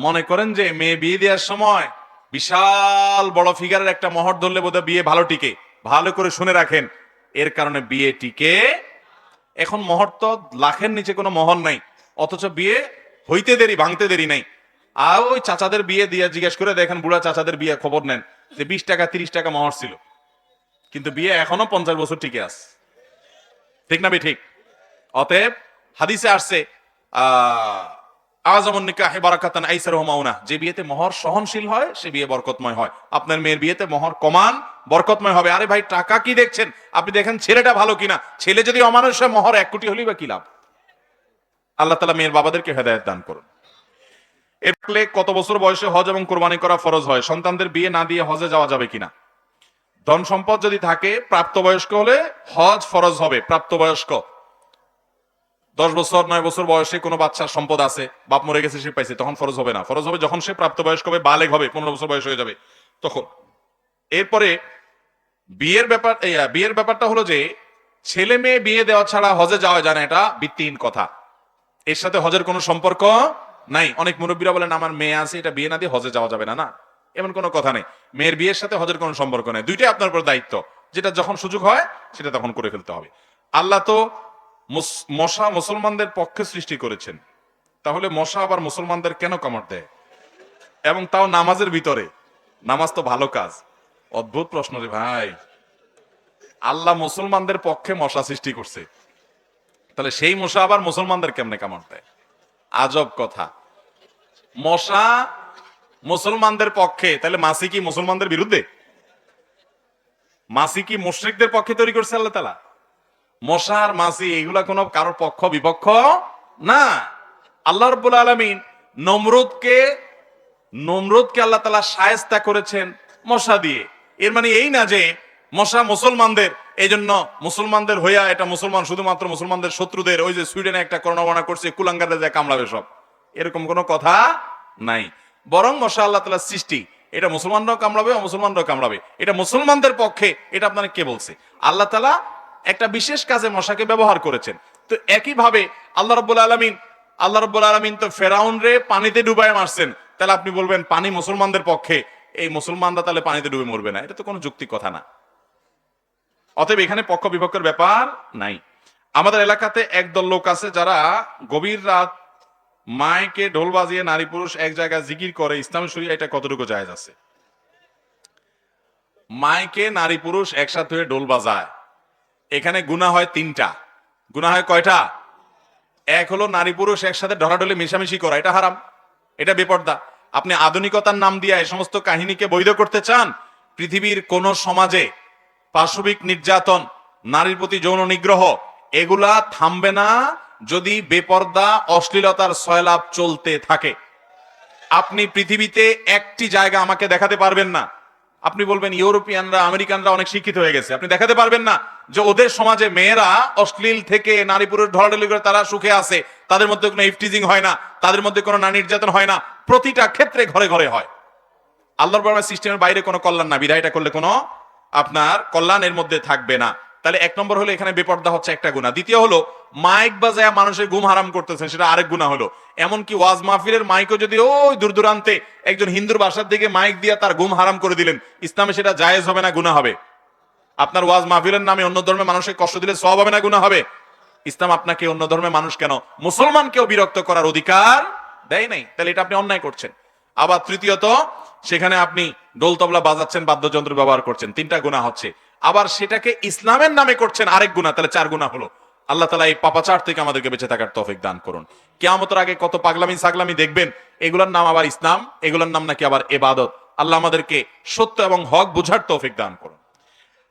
মনে করেন যে মেয়ে বিয়ে দেওয়ার সময় বিশাল বড় ফিগারের একটা মহর ধরলে বোধহয় বিয়ে ভালো টিকে। ভালো করে শুনে রাখেন, এর কারণে বিয়ে টিকে। এখন মহর তো লাখের নিচে কোনো মহর নাই, অথচ বিয়ে হইতে দেরি, ভাঙতে দেরি নাই। আর ওই চাচাদের বিয়ে দিয়ে জিজ্ঞেস করে দেখেন, বুড়া চাচাদের বিয়ে খবর নেন, যে 20 টাকা 30 টাকা মহর ছিল, কিন্তু বিয়ে এখনো 50 বছর টিকে আছে। ঠিক না ঠিক? অতএব হাদিসে আসছে আযমুন নিকাহি বারাকাতান আইসারুহু মাউনা, যে বিয়েতে মহর সহনশীল হয় সে বিয়ে বরকতময় হয়। আপনার মেয়ের বিয়েতে মহর কমান, বরকতময় হবে। আরে ভাই, টাকা কি দেখছেন? আপনি দেখেন ছেলেটা ভালো কিনা। ছেলে যদি অমানুষ হয়, মহর 1 কোটি হলেই বা কি লাভ? আল্লাহ তাআলা মেয়ের বাবাদেরকে হেদায়েত দান করুন। এরপরে কত বছর বয়সে হজ এবং কোরবানি করা ফরজ হয়? সন্তানদের বিয়ে না দিয়ে হজে যাওয়া যাবে কিনা? ধন সম্পদ যদি থাকে, প্রাপ্তবয়স্ক হলে হজ ফরজ হবে। প্রাপ্তবয়স্ক 10 বছর 9 বছর বয়সে কোনো বাচ্চার সম্পদ আছে, বাপ মরে গেছে, সে পাইছে, তখন ফরজ হবে না। ফরজ হবে যখন সে প্রাপ্তবয়স্ক হবে, বালেগ হবে, 15 বছর বয়স হয়ে যাবে তখন। এরপরে বিয়ের ব্যাপারটা হলো যে ছেলে মেয়ে বিয়ে দেওয়া ছাড়া হজে যাওয়া যায় না, এটা ভিত্তিহীন কথা। এর সাথে হজের কোনো সম্পর্ক নাই। অনেক মুরব্বীরা বলেন আমার মেয়ে আছে, এটা বিয়ে না দিয়ে হজে যাওয়া যাবে না। না, এমন কোনো কথা নেই। মেয়ের বিয়ের সাথে হজের কোনো সম্পর্ক নেই। দুইটাই আপনার উপর দায়িত্ব, যেটা যখন সুযোগ হয় সেটা তখন করে ফেলতে হবে। আল্লাহ তো মশা মুসলমানদের পক্ষে সৃষ্টি করেছেন, তাহলে মশা আবার মুসলমানদের কেন কামড় দেয়, এবং তাও নামাজের ভিতরে? নামাজ তো ভালো কাজ। অদ্ভুত প্রশ্ন রে ভাই। আল্লাহ মুসলমানদের পক্ষে মশা সৃষ্টি করছে, তাহলে সেই মশা আবার মুসলমানদের কেমনে কামড় দেয়? আজব কথা। মশা মুসলমানদের পক্ষে, তাহলে মাছি কি মুসলমানদের বিরুদ্ধে? মাছি কি মুশরিকদের পক্ষে তৈরি করছে আল্লাহ তাআলা? মশা আর মাছি এগুলা কোনো কারোর পক্ষ বিপক্ষ না। আল্লাহ রাব্বুল আলামিন নমরুদকে আল্লাহ তাআলা শায়েস্তা করেছেন মশা দিয়ে। এর মানে এই না যে মশা মুসলমানদের, এই জন্য মুসলমানদের হইয়া এটা মুসলমান শুধুমাত্র মুসলমানদের শত্রুদের, ওই যে সুইডেনে একটা করোনা বানা করছে, কুলাঙ্গারে যায় কামড়াবে সব, এরকম কোনো কথা নাই। বরং মশা আল্লাহ তাআলার সৃষ্টি, এটা মুসলমানরাও কামড়াবে, অমুসলমানরাও কামড়াবে, এটা মুসলমানদের পক্ষে। এটা আপনারা কে বলছে? আল্লাহ তাআলা একটা বিশেষ কাজে মশাকে ব্যবহার করেছেন। তো একই ভাবে আল্লাহ রাব্বুল আলামিন তো ফেরাউন রে পানিতে ডুবায় মারছেন, তাহলে আপনি বলবেন পানি মুসলমানদের পক্ষে, এই মুসলমানরা তাহলে পানিতে ডুবে মরবে না? এটা তো কোনো যুক্তি কথা না। অতএব এখানে পক্ষ বিপক্ষের ব্যাপার নাই। আমাদের এলাকাতে একদল লোক আছে যারা গভীর রাত মাইকে ঢোল বাজিয়ে নারী পুরুষ এক জায়গায় জিকির করে, ইসলাম শরীয়তে এটা কতটুকু জায়েজ আছে? মাইকে নারী পুরুষ একসাথে হয়ে ঢোল বাজায়, এখানে গুনাহ হয় 3টা। গুনাহ হয় কয়টা? এক হলো নারী পুরুষ একসাথে ঢলাঢলি মিশামিশি করা, এটা হারাম, এটা বেপর্দা। আপনি আধুনিকতার নাম দিয়ে এই সমস্ত কাহিনীকে বৈধ করতে চান? পৃথিবীর কোন সমাজে পাশবিক নির্যাতন, নারীর প্রতি যৌন নিগ্রহ, এগুলা থামবে না যদি বেপর্দা অশ্লীলতার সয়লাভ চলতে থাকে। আপনি পৃথিবীতে একটি জায়গা আমাকে দেখাতে পারবেন না, আপনি বলবেন ইউরোপিয়ানরা আমেরিকানরা অনেক শিক্ষিত হয়ে গেছে, আপনি দেখাতে পারবেন না যে ওদের সমাজে মেয়েরা অশ্লীল থেকে নারী পুরুষ ঢলাঢলি করে তারা সুখে আছে, তাদের মধ্যে কোনো ইফটিজিং হয় না, তাদের মধ্যে কোনো নারী নির্যাতন হয় না। প্রতিটা ক্ষেত্রে ঘরে ঘরে হয়। আল্লাহর বড় সিস্টেমের বাইরে কোনো কল্যাণ না, বিধায়টা করলে কোনো আপনার কল্যাণ এর মধ্যে থাকবে না। তাহলে 1 নম্বর হলো এখানে বেপর্দা হচ্ছে একটা গুনাহ। দ্বিতীয় হলো মাইক বাজায় মানুষের ঘুম হারাম করতেছেন, সেটা আরেক গুনাহ হলো। এমনকি ওয়াজ মাহফিলের মাইকও যদি ওই দূর দূরান্তে একজন হিন্দুর বাসার দিকে মাইক দিয়ে তার ঘুম হারাম করে দিলেন, ইসলামে সেটা জায়েজ হবে না, গুনাহ হবে? আপনার ওয়াজ মাহফিলের নামে অন্য ধর্মের মানুষকে কষ্ট দিলে সওয়াব হবে না, গুনাহ হবে? ইসলাম আপনাকে অন্য ধর্মের মানুষ কেন মুসলমানকেও বিরক্ত করার অধিকার দেয় নাই, তাহলে এটা আপনি অন্যায় করছেন। আবার তৃতীয়ত, সেখানে আপনি ডোল তবলা বাজাচ্ছেন, বাদ্যযন্ত্র ব্যবহার করছেন, 3টা গুনাহ হচ্ছে। আবার সেটাকে ইসলামের নামে করছেন, আরেক গুনাহ, তাহলে 4 গুনাহ হলো। আল্লাহ তাআলা এই পাপাচার থেকে আমাদেরকে বেঁচে থাকার তৌফিক দান করুন। কিয়ামতের আগে কত পাগলামি ছাগলামি দেখবেন, এগুলোর নাম আবার ইসলাম, এগুলোর নাম নাকি আবার ইবাদত। আল্লাহ আমাদেরকে সত্য এবং হক বুঝার তৌফিক দান করুন।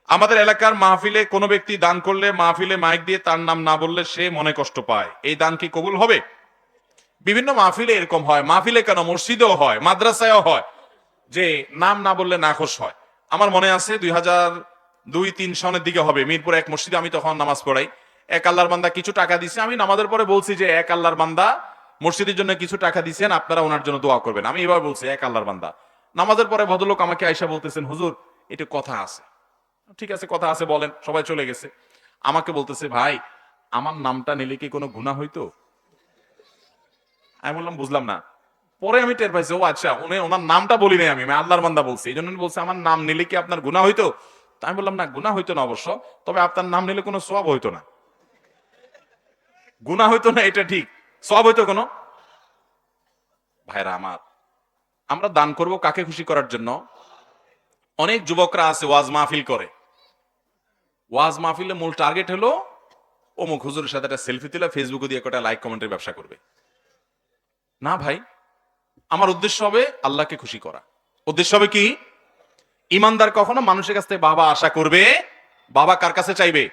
আমাদের এলাকার মাহফিলে কোনো ব্যক্তি দান করলে মাহফিলে মাইক দিয়ে তার নাম না বললে সে মনে কষ্ট পায়, এই দান কি কবুল হবে? বিভিন্ন মাহফিলে এরকম হয়, মাহফিলে কেন মসজিদেও হয়, মাদ্রাসায়ও হয়, যে নাম না বললে নাখোশ হয়। আমার মনে আছে 2002-3 সনের দিকে হবে, মিরপুর 1 মসজিদে আমি তখন নামাজ পড়াই। এক আল্লাহর বান্দা কিছু টাকা দিছে, আমি নামাজের পরে বলছি যে এক আল্লাহর বান্দা মসজিদের জন্য কিছু টাকা দিছেন, আপনারা ওনার জন্য দোয়া করবেন। আমি এবার বলছি এক আল্লাহর বান্দা, নামাজের পরে ভদ্রলোক আমাকে আইসা বলতেছেন, হুজুর এটা কথা আছে। ঠিক আছে, কথা আছে বলেন। সবাই চলে গেছে। আমাকে বলতেছে, ভাই আমার নামটা নিলে কি কোনো গুনাহ হইতো? আমি বললাম বুঝলাম না। পরে আমি টের পাইছি, ও আচ্ছা, উনি ওনার নামটা বলি নাই, আমি আল্লাহর বান্দা বলছি, এই জন্য উনি বলছে আমার নাম নিলে কি আপনার গুনাহ হইতো? তা আমি বললাম না, গুনাহ হইতো না অবশ্য, তবে আপনার নাম নিলে কোনো সওয়াব হইতো না। গুনাহ হইতো না এটা ঠিক, সওয়াব হইতো কোনো? ভাইরা আমার, আমরা দান করব কাকে খুশি করার জন্য? অনেক যুবকরা আছে ওয়াজ মাহফিল করে, ওয়াজ মাহফিলের মূল টার্গেট হলো অমুক হুজুরের সাথে একটা সেলফি তুলে ফেসবুকে দিয়ে কটা লাইক কমেন্টের ব্যবসা করবে। না ভাই, আমার উদ্দেশ্য হবে আল্লাহকে খুশি করা। উদ্দেশ্য হবে কি? ইমানদার কখনো মানুষের কাছ থেকে বাবা আশা করবে, বাবা কার কাছে চাইবে?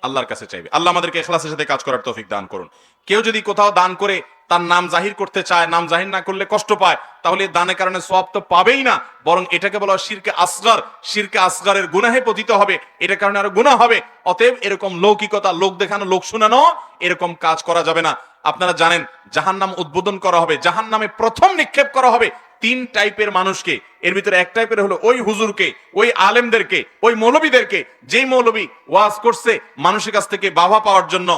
আল্লাহর কাছে চাইবে। আল্লাহ আমাদেরকে ইখলাসের সাথে কাজ করার তৌফিক দান করুন। কেউ যদি কোথাও দান করে তার নাম জাহির করতে চায়, নাম জাহির না করলে কষ্ট পায়, তাহলে দানের কারণে সওয়াব তো পাবেই না, বরং এটাকে বলা হয় শিরকে আসগর। শিরকে আসগরের গুনাহে পতিত হবে, এটার কারণে আরো গুনাহ হবে। অতএব এরকম লৌকিকতা, লোক দেখানো, লোক শোনানো, এরকম কাজ করা যাবে না। আপনারা জানেন জাহান্নাম উদ্বোধন করা হবে, জাহান্নামে প্রথম নিক্ষেপ করা হবে তিন টাইপের মানুষকে। এর ভিতরে এক টাইপের হলো ওই হুজুরকে, ওই আলেমদেরকে, ওই মৌলবীদেরকে, যেই মৌলবী ওয়াজ করছে মানুষের কাছ থেকে বাবা পাওয়ার জন্য,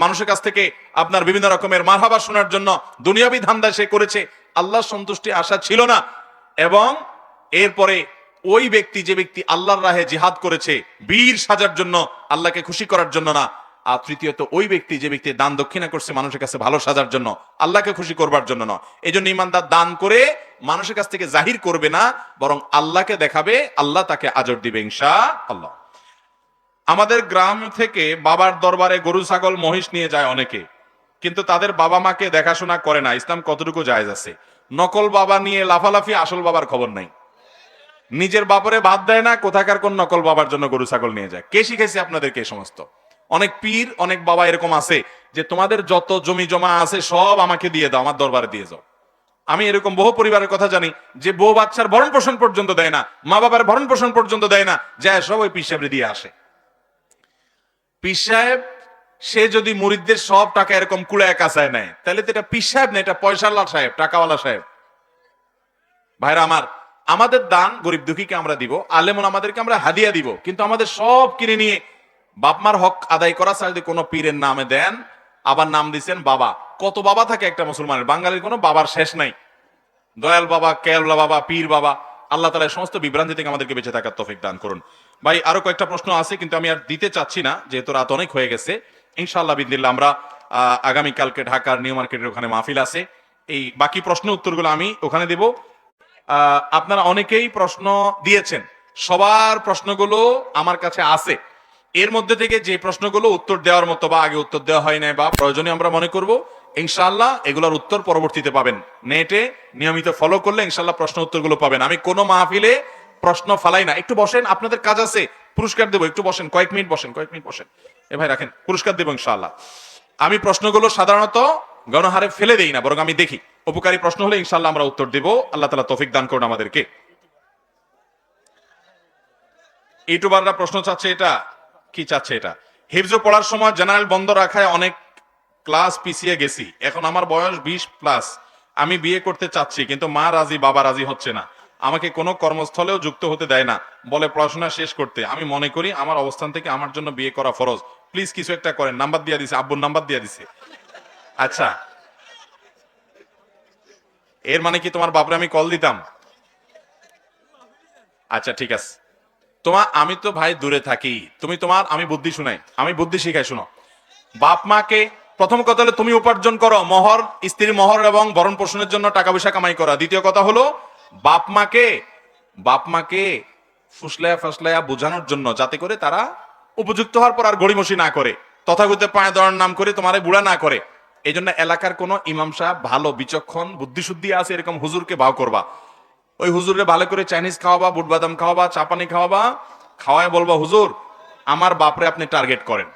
মানুষের কাছ থেকে আপনার বিভিন্ন রকমের মারহাবা শোনার জন্য, দুনিয়াবি ধান্দা সে করেছে, আল্লাহ সন্তুষ্টি আশা ছিল না। এবং এরপরে ওই ব্যক্তি, যে ব্যক্তি আল্লাহর রাহে জিহাদ করেছে বীর সাজার জন্য, আল্লাহকে খুশি করার জন্য না। আর তৃতীয়ত ওই ব্যক্তি, যে ব্যক্তি দান দক্ষিণা করছে মানুষের কাছে ভালো সাজার জন্য, আল্লাহকে খুশি করবার জন্য না। এই জন্য ইমানদার দান করে মানুষের কাছ থেকে জাহির করবে না, বরং আল্লাহকে দেখাবে, আল্লাহ তাকে আজর দিবে ইনশাআল্লাহ। আমাদের গ্রাম থেকে বাবার দরবারে গরু ছাগল মহিষ নিয়ে যায় অনেকে, কিন্তু তাদের বাবা মাকে দেখাশোনা করে না। ইসলাম কতটুকু জায়েজ আছে? নকল বাবা নিয়ে লাফালাফি, আসল বাবার খবর নাই। নিজের বাপরে বাদ দেয় না, কোথাকার কোন নকল বাবার জন্য গরু ছাগল নিয়ে যায়। কে শিখেছে আপনাদেরকে এই সমস্ত? অনেক পীর, অনেক বাবা এরকম আছে যে তোমাদের যত জমি জমা আছে সব আমাকে দিয়ে দাও, আমার দরবারে দিয়ে যাও। আমি এরকম বহু পরিবারের কথা জানি যে বউ বাচ্চার ভরণ পোষণ পর্যন্ত দেয় না, মা বাবার ভরণ পোষণ পর্যন্ত দেয় না, যায় সব ওই পীর সাহেবরে দিয়ে আসে। পীর সাহেব সে যদি মুরিদদের সব টাকা এরকম কুড়ায় কাছায় নেয়, তাহলে তো এটা পীর সাহেব না, এটা পয়সাওয়ালা সাহেব, টাকাওয়ালা সাহেব। ভাইরা আমার, আমাদের দান গরিব দুঃখীকে আমরা দিব, আলেমন আমাদেরকে আমরা হাদিয়া দিব, কিন্তু আমাদের সব কিনে নিয়ে বাপমার হক আদায় করা ছাড়া যদি কোনো পীরের নামে দেন, আবার নাম দিচ্ছেন বাবা। কত বাবা থাকে একটা মুসলমানের? বাঙালির কোনো বাবার শেষ নাই। দয়াল বাবা, কেবলা বাবা, পীর বাবা। আল্লাহ তাআলা সমস্ত বিভ্রান্তি থেকে আমাদেরকে বেঁচে থাকার তৌফিক দান করুন। ভাই আরো কয়েকটা প্রশ্ন আছে, কিন্তু আমি আর দিতে চাচ্ছি না, যেহেতু রাত অনেক হয়ে গেছে। ইনশাআল্লাহ বিদিনিল্লাহ আমরা আগামী কালকে ঢাকার নিউ মার্কেটের ওখানে মাহফিল আছে, এই বাকি প্রশ্ন উত্তরগুলো আমি ওখানে দেব। আপনারা অনেকেই প্রশ্ন দিয়েছেন, সবার প্রশ্নগুলো আমার কাছে আছে। এর মধ্যে থেকে যে প্রশ্নগুলো উত্তর দেওয়ার মতো, বা আগে উত্তর দেওয়া হয় নাই, বা প্রয়োজনীয় আমরা মনে করব, ইনশাআল্লাহ এগুলোর উত্তর পরবর্তীতে পাবেন। নেটে নিয়মিত ফলো করলে ইনশাআল্লাহ প্রশ্ন উত্তরগুলো পাবেন। আমি কোনো মাহফিলে প্রশ্ন ফালাই না। একটু বসেন, আপনাদের কাজ আছে, পুরস্কার দেবো। একটু বসেন, কয়েক মিনিট বসেন, কয়েক মিনিট বসেন। এ ভাই রাখেন, পুরস্কার দেবো ইনশাআল্লাহ। আমি প্রশ্নগুলো সাধারণত গণহারে ফেলে দেই না, বরং আমি দেখি উপকারী প্রশ্ন হলে ইনশাআল্লাহ আমরা উত্তর দেব। আল্লাহ তাআলা তৌফিক দান করুন আমাদেরকে। ইউটিউবাররা প্রশ্ন চাচ্ছে, এটা কি চাচ্ছে? এটা হিফজ পড়ার সময় জেনারেল বন্ধ রাখায় অনেক ক্লাস পিছিয়ে গেছি। এখন আমার বয়স 20+। আমি বিয়ে করতে চাচ্ছি, কিন্তু মা রাজি, বাবা রাজি হচ্ছে না। আমাকে কোনো কর্মস্থলেও যুক্ত হতে দেয় না, বলে পড়াশোনা শেষ করতে। আমি মনে করি আমার অবস্থান থেকে আমার জন্য বিয়ে করা ফরজ। প্লিজ কিছু একটা করেন। নাম্বার দিয়ে দিছে, আব্বুর নাম্বার দিয়ে দিছে। আচ্ছা, এর মানে কি তোমার বাপরে আমি কল দিতাম? আচ্ছা ঠিক আছে। আমি তো ভাই দূরে থাকি, আমি বুদ্ধি শুনাই, আমি বুদ্ধি শিখাই, শুনো। বাপ মাকে প্রথম কথা হলো তুমি উপার্জন করো, মোহর, স্ত্রীর মোহর এবং ভরণ পোষণের জন্য টাকা পয়সা কামাই করা। দ্বিতীয় কথা হলো বাপ মাকে ফুসলায়া ফাসলায়া বোঝানোর জন্য, যাতে করে তারা উপযুক্ত হওয়ার পর আর গড়িমসি না করে, তথাগত পায়ে দেওয়ার নাম করে তোমারে বুড়া না করে। এই জন্য এলাকার কোন ইমাম সাহেব ভালো বিচক্ষণ বুদ্ধিশুদ্ধি আছে এরকম হুজুরকে ভাও করবা। ওই হুজুরে ভালো করে চাইনিজ খাওয়াবা, বুট বাদাম খাওয়াবা, চাপানি খাওয়াবা, খাওয়ায় বলবা হুজুর আমার বাপরে আপনি টার্গেট করেন।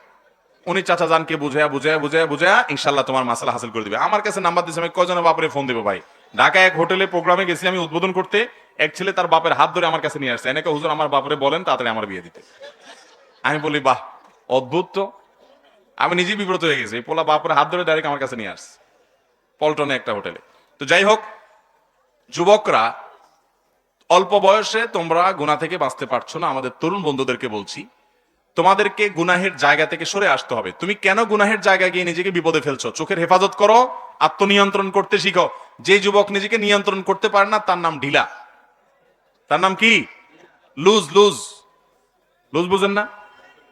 উনি চাচা জানকে বুঝায়া বুঝায়া বুঝায়া বুঝায়া ইনশাল্লাহ তোমার মাসালা হাসিল করে দিবে। আমার কাছে নাম্বার দিয়েছে, আমি কয়জনের বাপরে ফোন দেবো ভাই। ঢাকায় এক হোটেলে প্রোগ্রামে গেছি আমি উদ্বোধন করতে, এক ছেলে তার বাপের হাত ধরে আমার কাছে নিয়ে আসছে, এনেকে হুজুর আমার বাপরে বলেন তাড়াতাড়ি আমার বিয়ে দিতে। আমি বলি বাহ, অদ্ভুত তো। আমি নিজেই বিব্রত হয়ে গেছি, পোলা বাপরে হাত ধরে ডাইরেক্ট আমার কাছে নিয়ে আসছে পল্টনে একটা হোটেলে। তো যাই হোক, যুবকরা অল্প বয়সে তোমরা গুনাহ থেকে বাঁচতে পারছো না, আমাদের তরুণ বন্ধুদেরকে বলছি, তোমাদেরকে গুনাহের জায়গা থেকে সরে আসতে হবে। তুমি কেন গুনাহের জায়গা গিয়ে নিজেকে বিপদে ফেলছো? চোখের হেফাজত করো, আত্মনিয়ন্ত্রণ করতে শিখো। যে যুবক নিজেকে নিয়ন্ত্রণ করতে পারে না তার নাম ঢিলা। তার নাম কি? লুজ। লুজ লুজ বুঝেন না?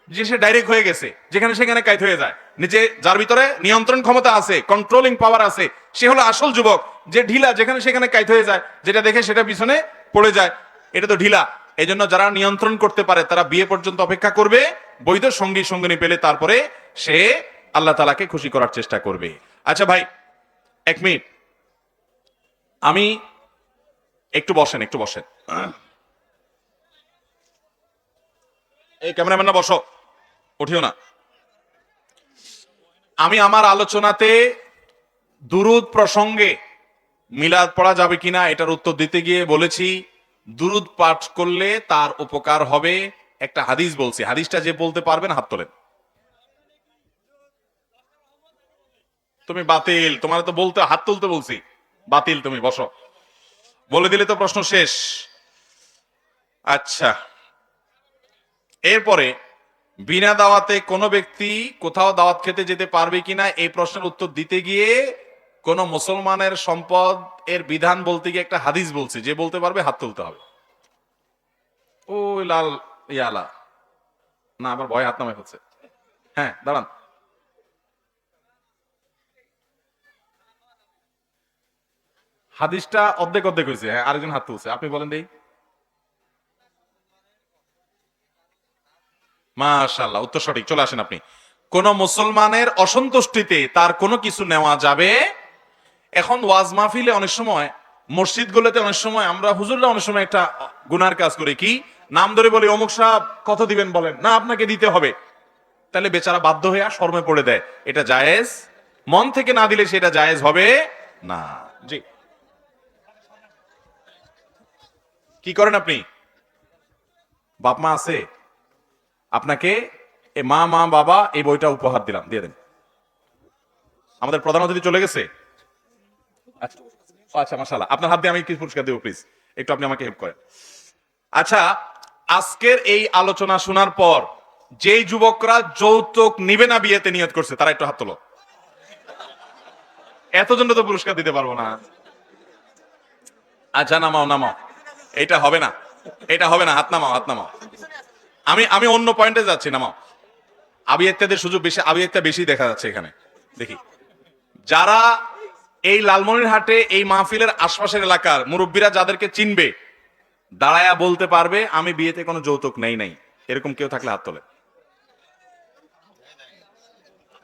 যে সে ডাইরেক্ট হয়ে গেছে, যেখানে সেখানে কাইত হয়ে যায়। নিজে যার ভিতরে নিয়ন্ত্রণ ক্ষমতা আছে, কন্ট্রোলিং পাওয়ার আছে, সে হলো আসল যুবক। যে ঢিলা, যেখানে সেখানে কাইত হয়ে যায়, যেটা দেখে সেটা পিছনে পড়ে যায়, এটা তো ঢিলা। এই জন্য যারা নিয়ন্ত্রণ করতে পারে তারা বিয়ে পর্যন্ত অপেক্ষা করবে, বৈধ সঙ্গী সঙ্গিনী পেলে তারপরে সে আল্লাহ তাআলাকে খুশি করার চেষ্টা করবে। আচ্ছা ভাই, এক মিনিট, আমি একটু বসেন, একটু বসেন। এই ক্যামেরাম্যান না, বসো, উঠিও না। আমি আমার আলোচনাতে দুরুদ প্রসঙ্গে মিলাদ পড়া যাবে কিনা এটার উত্তর দিতে গিয়ে বলেছি, দুরুদ পাঠ করলে তার উপকার হবে। একটা হাদিস বলছি, হাদিসটা যে বলতে পারবেন হাত তোলেন। তুমি বাতিল, তোমার তো বলতে হাত তুলতে বলছি, বাতিল। তুমি বসো, বলে দিলে তো প্রশ্ন শেষ। আচ্ছা, এরপরে বিনা দাওয়াতে কোনো ব্যক্তি কোথাও দাওয়াত খেতে যেতে পারবে কিনা এই প্রশ্নের উত্তর দিতে গিয়ে কোন মুসলমানের সম্পদ এর বিধান বলতে গিয়ে একটা হাদিস বলছে, যে বলতে পারবে হাত তুলতে হবে। ওই লাল ইয়ালা না, আবার ভয় হাত নামে হচ্ছে। হ্যাঁ, দাঁড়ান। হাদিসটা অর্ধেক অর্ধেক হয়েছে। হ্যাঁ, আরেকজন হাত তুলছে, আপনি বলেন দেই। মাশাআল্লাহ, উত্তর সঠিক। চলে আসেন আপনি। কোন মুসলমানের অসন্তুষ্টিতে তার কোনো কিছু নেওয়া যাবে। এখন ওয়াজ মাহফিলে অনেক সময়, মসজিদ গুলোতে অনেক সময় আমরা হুজুররা অনেক সময় একটা গুনার কাজ করি, কি নাম ধরে বলি, অমুক সাহেব কত দিবেন বলেন, না আপনাকে দিতে হবে। তাহলে বেচারা বাধ্য হয়ে শর্মে পড়ে দেয়। এটা জায়েজ? মন থেকে না দিলে সেটা জায়েজ হবে না। জি, কি করেন আপনি? বাপ মা আছে আপনাকে? এ মা মা বাবা এই বইটা উপহার দিলাম, দিয়ে দেন। আমাদের প্রধান অতিথি চলে গেছে। আচ্ছা, আচ্ছা, মাশাআল্লাহ, আপনার হাত দিয়ে আমি কি পুরস্কার দেবো প্লিজ, একটু আপনি আমাকে হেল্প করেন। আচ্ছা, আজকের এই আলোচনা শোনার পর যেই যুবকরা যৌতুক নিবে না বিয়েতে নিয়ত করছে, তারা একটু হাত তোলো। এতজন তো পুরস্কার দিতে পারবো না। আচ্ছা, নামাও নামাও, এটা হবে না, এটা হবে না, হাত নামাও, হাত নামাও। আমি আমি অন্য পয়েন্টে যাচ্ছি, নামাও। আবিয়াত্তাদের সুযোগ বেশি, আবিয়াত্তা বেশি দেখা যাচ্ছে এখানে। দেখি, যারা এই লালমনিরহাটে এই মাহফিলের আশপাশের এলাকার মুরব্বীরা যাদেরকে চিনবে, দাঁড়ায়া বলতে পারবে আমি বিয়েতে কোনো যৌতুক নেই নাই, এরকম কেউ থাকলে হাত তোলে।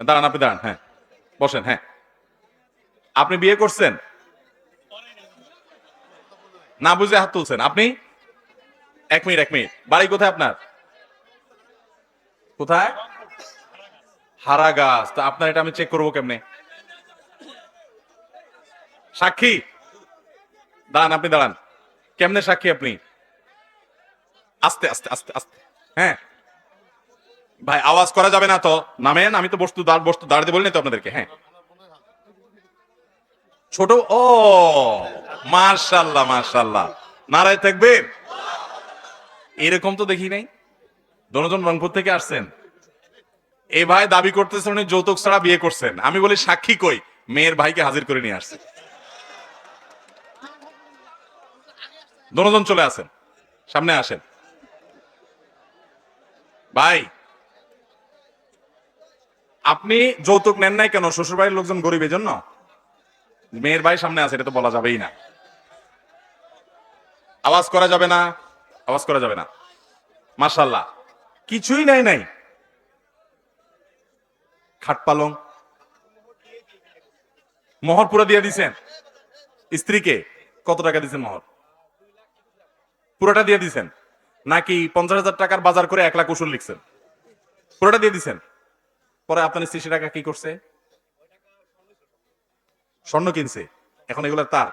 দাঁড়ান, আপনি দাঁড়ান, হ্যাঁ, বসেন। হ্যাঁ, আপনি বিয়ে করছেন? না বুঝে হাত তুলছেন আপনি? এক মিনিট, এক মিনিট, বাড়ি কোথায় আপনার? কোথায়? হারাগাছ। তা আপনার এটা আমি চেক করবো কেমনে? সাক্ষী? দাঁড়ান, আপনি দাঁড়ান। কেমনে সাক্ষী আপনি? আস্তে আস্তে আস্তে আস্তে। হ্যাঁ ভাই, আওয়াজ করা যাবে না তো, নামেন। আমি তো বস্তু দাঁড়াতে বলিনি তো আপনাদেরকে। হ্যাঁ, ছোট। ও, মাশাআল্লাহ মাশাআল্লাহ, নারায়ে তাকবীর। এরকম তো দেখি নাই। দনোজন রংপুর থেকে আসছেন। এই ভাই দাবি করতেছে উনি যৌতুক ছাড়া বিয়ে করছেন। আমি বলি সাক্ষী কই? মেয়ের ভাইকে হাজির করে নিয়ে আসছে। দনোজন চলে আসেন, সামনে আসেন। ভাই, আপনি যৌতুক নেন নাই কেন? শ্বশুর বাড়ির লোকজন গরিব এজন্য? মেয়ের ভাই সামনে আছে, এটা তো বলা যাবেই না। আওয়াজ করা যাবে না, আওয়াজ করা যাবে না। মাশাআল্লাহ, কিছুই নাই নাই। খাট পালং মোহর পুরো দিয়ে দিছেন স্ত্রীকে? কত টাকা দিছেন মোহর? পুরোটা দিয়ে দিছেন নাকি 50,000 টাকার বাজার করে 1 লাখ উসুল লিখছেন? পুরোটা দিয়ে দিছেন। পরে আপনার স্ত্রী সে টাকা কি করছে? স্বর্ণ কিনছে। এখন এগুলো তার।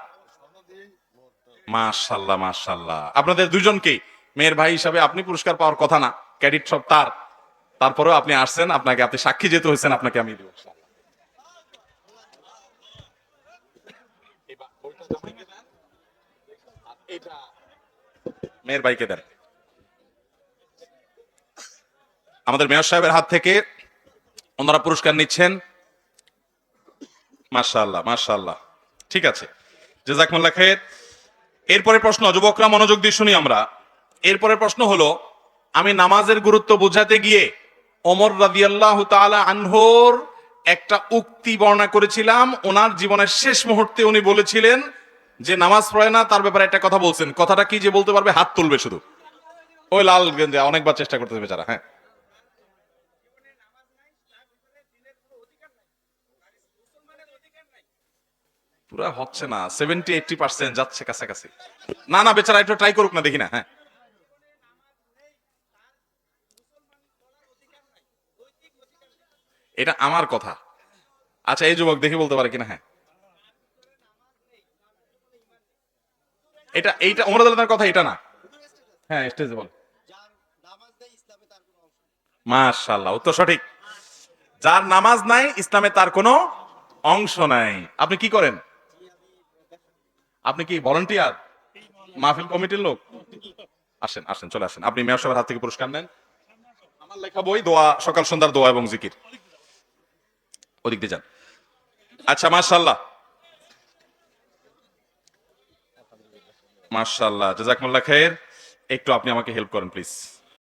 মাশাআল্লাহ মাশাআল্লাহ, আপনাদের দুইজনকে মেয়ের ভাই হিসাবে আপনি পুরস্কার পাওয়ার কথা না, ক্রেডিট সব তার। তারপরেও আপনি আসছেন, আপনাকে, আপনি সাক্ষী যেতে হয়েছেন, আপনাকে আমি দেব। মেয়ের বাইকে দেন। আমাদের মেয়র সাহেবের হাত থেকে ওনারা পুরস্কার নিচ্ছেন। মাশাআল্লাহ মাশাআল্লাহ, ঠিক আছে, জাযাকুমুল্লাহ খায়ের। এরপরে প্রশ্ন, যুবকরা মনোযোগ দিয়ে শুনি আমরা। এরপরে প্রশ্ন হলো, আমি নামাজের গুরুত্ব বোঝাতে গিয়ে ওমর রাদিয়াল্লাহু তাআলা আনহুর একটা উক্তি বর্ণনা করেছিলাম। ওনার জীবনের শেষ মুহূর্তে উনি বলেছিলেন যে নামাজ পড়ে না, তার ব্যাপারে একটা কথা বলছেন। কথাটা কি যে বলতে পারবে হাত তুলবে শুধু। ওই লাল গেঞ্জে অনেকবার চেষ্টা করতেছে বেচারা। হ্যাঁ, পুরা হচ্ছে না, 70-80% যাচ্ছে কাছাকাছি। না না, বেচারা একটু ট্রাই করুক না, দেখি না। হ্যাঁ, এটা আমার কথা। আচ্ছা, এই যুবক দেখি বলতে পারে কিনা। হ্যাঁ, এইটা ওমর রাদিয়াল্লাহু কথা, এটা না। হ্যাঁ, স্টেজে বল। মাশাআল্লাহ, উত্তর সঠিক। যার নামাজ নাই ইসলামে তার কোনো অংশ নাই। আপনি কি করেন? আপনি কি ভলান্টিয়ার, মাহফিল কমিটির লোক? আসেন আসেন, চলে আসেন। আপনি মেয়র সাহেবের হাত থেকে পুরস্কার নেন। আমার লেখা বই, দোয়া, সকাল সন্ধ্যার দোয়া এবং জিকির। ওদিক দিয়ে যান। আচ্ছা, মাশাআল্লাহ মাশাআল্লাহ, জাযাকুমুল্লাহ খায়ের। একটু আপনি আমাকে হেল্প করেন প্লিজ।